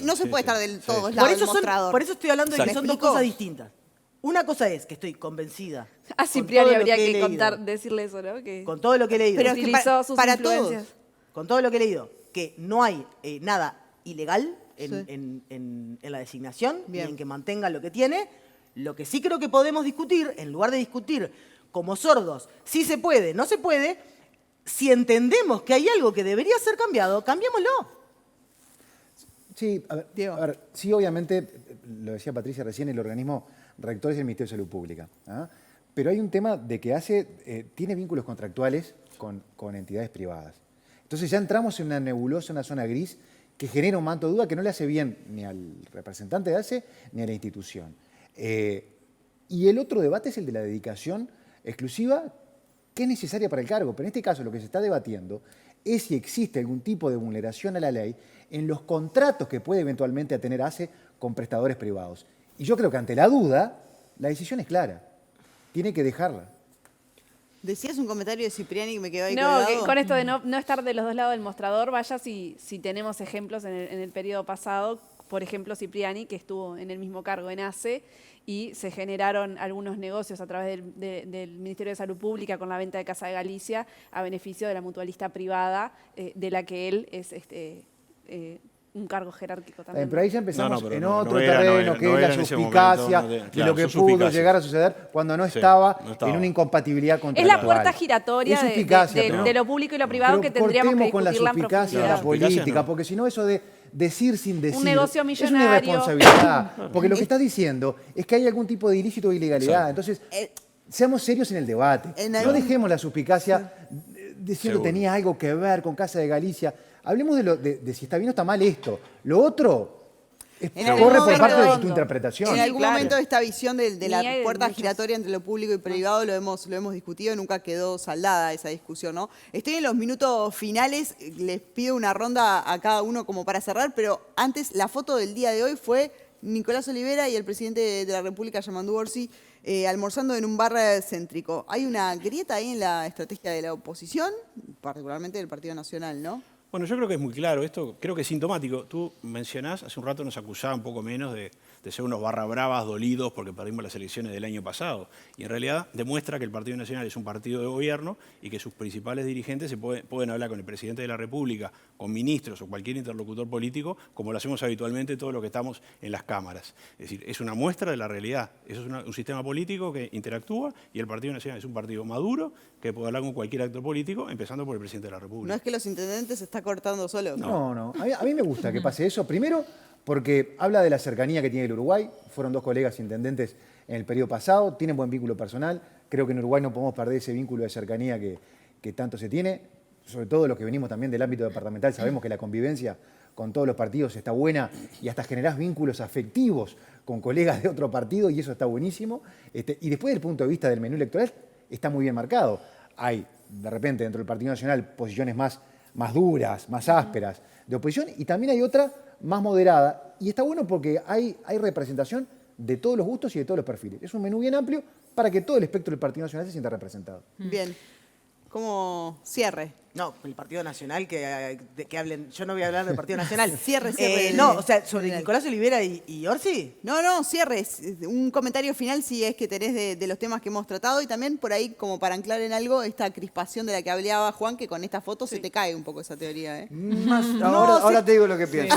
no se puede estar del todo lado del mostrador. Por eso estoy hablando de que son dos cosas distintas. Una cosa es que estoy convencida. A Cipriani habría que decirle eso, ¿no? Con todo lo que he leído. Pero utilizó sus influencias. Con todo lo que he leído, que no hay nada ilegal en la designación, ni en que mantenga lo que tiene. Lo que sí creo que podemos discutir, en lugar de discutir como sordos, si se puede, no se puede, si entendemos que hay algo que debería ser cambiado, cambiémoslo. Sí, a ver, sí, obviamente, lo decía Patricia recién, el organismo rector es el Ministerio de Salud Pública. ¿Ah? Pero hay un tema de que tiene vínculos contractuales con entidades privadas. Entonces ya entramos en una nebulosa, una zona gris, que genera un manto de duda que no le hace bien ni al representante de ACE ni a la institución. Y el otro debate es el de la dedicación exclusiva, que es necesaria para el cargo. Pero en este caso lo que se está debatiendo es si existe algún tipo de vulneración a la ley en los contratos que puede eventualmente tener ACE con prestadores privados. Y yo creo que ante la duda, la decisión es clara. Tiene que dejarla. Decías un comentario de Cipriani que me quedó ahí No, colgado. que con esto de no estar de los dos lados del mostrador, vaya si tenemos ejemplos en el periodo pasado, por ejemplo Cipriani, que estuvo en el mismo cargo en ACE, y se generaron algunos negocios a través del Ministerio de Salud Pública con la venta de Casa de Galicia a beneficio de la mutualista privada, de la que él es un cargo jerárquico también. Pero ahí ya empezamos en otro era terreno, que es la suspicacia de lo que pudo llegar a suceder cuando no estaba en una incompatibilidad contractual. Es la puerta giratoria de lo público y lo privado que tendríamos que con la discutirla en suspicacia de la política, porque si no eso de decir sin decir un negocio es una millonario. irresponsabilidad. Porque lo que está diciendo es que hay algún tipo de ilícito o ilegalidad. Entonces, seamos serios en el debate. No dejemos la suspicacia diciendo tenía algo que ver con Casa de Galicia. Hablemos de si está bien o está mal esto. Lo otro corre por parte de tu interpretación. En algún momento esta visión de la puerta giratoria entre lo público y privado lo hemos discutido, nunca quedó saldada esa discusión, ¿no? Estoy en los minutos finales, les pido una ronda a cada uno como para cerrar, pero antes la foto del día de hoy fue Nicolás Olivera y el presidente de la República, Yamandu Orsi, almorzando en un bar céntrico. Hay una grieta ahí en la estrategia de la oposición, particularmente del Partido Nacional, ¿no? Bueno, yo creo que es muy claro, esto creo que es sintomático. Tú mencionás, hace un rato nos acusaba un poco menos de ser unos barra bravas dolidos porque perdimos las elecciones del año pasado. Y en realidad demuestra que el Partido Nacional es un partido de gobierno y que sus principales dirigentes pueden hablar con el presidente de la República, con ministros o cualquier interlocutor político, como lo hacemos habitualmente todos los que estamos en las cámaras. Es decir, es una muestra de la realidad. Eso es un sistema político que interactúa y el Partido Nacional es un partido maduro que puede hablar con cualquier actor político, empezando por el presidente de la República. No es que los intendentes se está cortando solos. No. A mí me gusta que pase eso. Primero, porque habla de la cercanía que tiene el Uruguay. Fueron 2 colegas intendentes en el periodo pasado, tienen buen vínculo personal. Creo que en Uruguay no podemos perder ese vínculo de cercanía que tanto se tiene. Sobre todo los que venimos también del ámbito departamental, sabemos que la convivencia con todos los partidos está buena y hasta generás vínculos afectivos con colegas de otro partido y eso está buenísimo. Y después del punto de vista del menú electoral, está muy bien marcado. Hay, de repente, dentro del Partido Nacional, posiciones más duras, más ásperas de oposición y también hay otra más moderada. Y está bueno porque hay representación de todos los gustos y de todos los perfiles. Es un menú bien amplio para que todo el espectro del Partido Nacional se sienta representado. Bien. ¿Cómo cierre? No, el Partido Nacional, que hablen. Yo no voy a hablar del Partido Nacional. Cierre. No, o sea, sobre Nicolás Olivera y Orsi. No, cierre. Un comentario final si es que tenés de los temas que hemos tratado y también por ahí, como para anclar en algo, esta crispación de la que hablaba Juan, que con esta foto se te cae un poco esa teoría, ¿eh? Ahora te digo lo que pienso.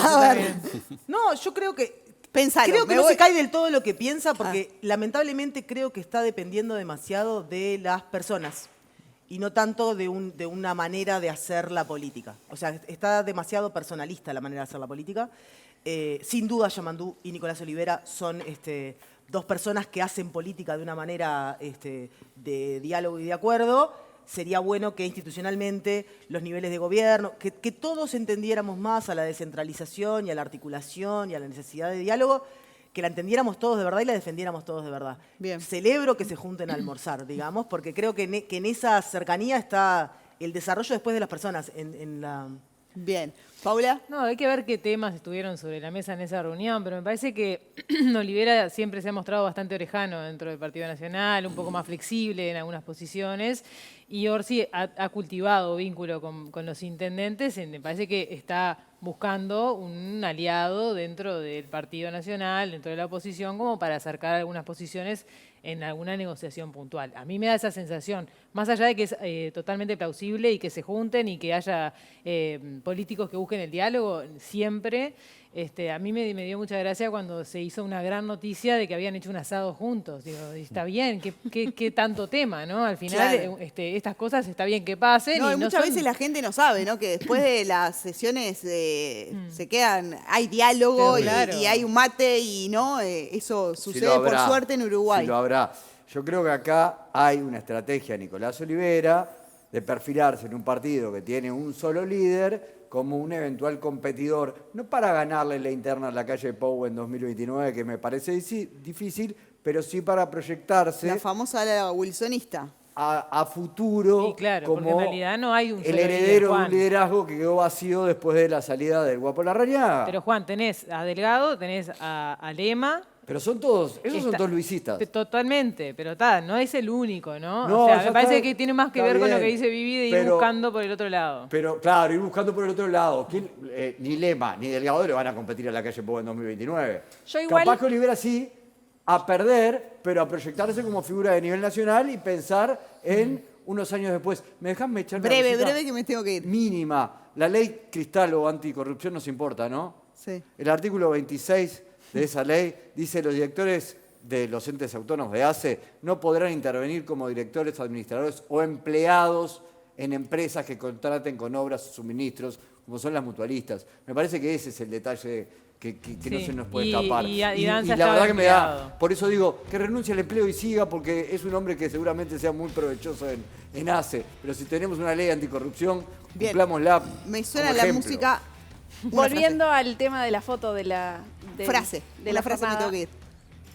No, yo creo que Pensalo, creo que no se cae del todo lo que piensa porque lamentablemente creo que está dependiendo demasiado de las personas y no tanto de una manera de hacer la política. O sea, está demasiado personalista la manera de hacer la política. Sin duda, Yamandu y Nicolás Olivera son 2 personas que hacen política de una manera de diálogo y de acuerdo. Sería bueno que institucionalmente los niveles de gobierno, que todos entendiéramos más a la descentralización y a la articulación y a la necesidad de diálogo, que la entendiéramos todos de verdad y la defendiéramos todos de verdad. Bien. Celebro que se junten a almorzar, digamos, porque creo que en esa cercanía está el desarrollo después de las personas. Bien. ¿Paula? No, hay que ver qué temas estuvieron sobre la mesa en esa reunión, pero me parece que Olivera siempre se ha mostrado bastante orejano dentro del Partido Nacional, un poco más flexible en algunas posiciones, y Orsi ha cultivado vínculo con los intendentes, me parece que está buscando un aliado dentro del Partido Nacional, dentro de la oposición, como para acercar algunas posiciones en alguna negociación puntual. A mí me da esa sensación, más allá de que es totalmente plausible y que se junten y que haya políticos que busquen el diálogo siempre, A mí me dio mucha gracia cuando se hizo una gran noticia de que habían hecho un asado juntos. Digo, está bien, ¿qué tanto tema, ¿no? Al final, Claro. Estas cosas está bien que pasen. No, y no muchas son- veces la gente no sabe, ¿no? Que después de las sesiones se quedan, hay diálogo Pero claro. y hay un mate y no, eso Sí sucede lo habrá, por suerte en Uruguay. sí lo habrá. Yo creo que acá hay una estrategia, Nicolás Olivera, de perfilarse en un partido que tiene un solo líder como un eventual competidor, no para ganarle la interna a la calle Pou en 2029, que me parece difícil, pero sí para proyectarse La famosa ala wilsonista. a futuro Sí, claro, porque en como realidad no hay un el solo líder, heredero de un Juan. liderazgo que quedó vacío después de la salida del Guapo Larrañaga. Pero Juan, tenés a Delgado, tenés a Lema. Pero son todos, esos son Está- todos luisistas. Totalmente, pero no es el único, ¿no? No, O sea, ya me parece está- que tiene más que está ver con lo que bien, dice Vivi de ir pero- buscando por el otro lado. Pero claro, ir buscando por el otro lado. Ni Lema ni Delgado le van a competir a la calle Pou en 2029. Yo igual- Capaz que Olivera sí a perder, pero a proyectarse como figura de nivel nacional y pensar en unos años después. ¿Me dejan echar una Breve, cosita? breve que me tengo que ir. Mínima. La ley Cristal o anticorrupción nos importa, ¿no? Sí. El artículo 26 de esa ley dice los directores de los entes autónomos de ACE no podrán intervenir como directores, administradores o empleados en empresas que contraten con obras o suministros, como son las mutualistas. Me parece que ese es el detalle que no Sí. se nos puede Y- escapar. y Danza la estaba verdad que me da, empleado. por eso digo, que renuncie al empleo y siga, porque es un hombre que seguramente sea muy provechoso en ACE. Pero si tenemos una ley anticorrupción, Bien. cumplámosla. Me suena como la ejemplo. música. Volviendo al tema de la foto de la Frase. de Una la frase me jornada. tengo que ir.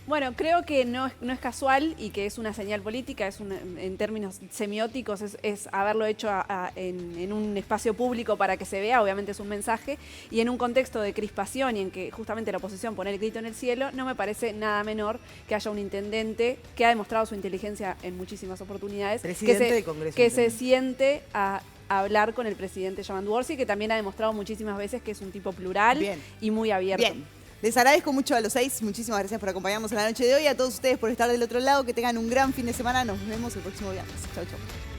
Bueno, creo que no es casual y que es una señal política, en términos semióticos es haberlo hecho en un espacio público para que se vea, obviamente es un mensaje, y en un contexto de crispación y en que justamente la oposición pone el grito en el cielo, no me parece nada menor que haya un intendente que ha demostrado su inteligencia en muchísimas oportunidades, Presidente del Congreso, que se intendente. siente a hablar con el presidente Yamandu Orsi, que también ha demostrado muchísimas veces que es un tipo plural Bien. y muy abierto. Bien. Les agradezco mucho a los 6. Muchísimas gracias por acompañarnos en la noche de hoy. A todos ustedes por estar del otro lado. Que tengan un gran fin de semana. Nos vemos el próximo viernes. Chau, chau.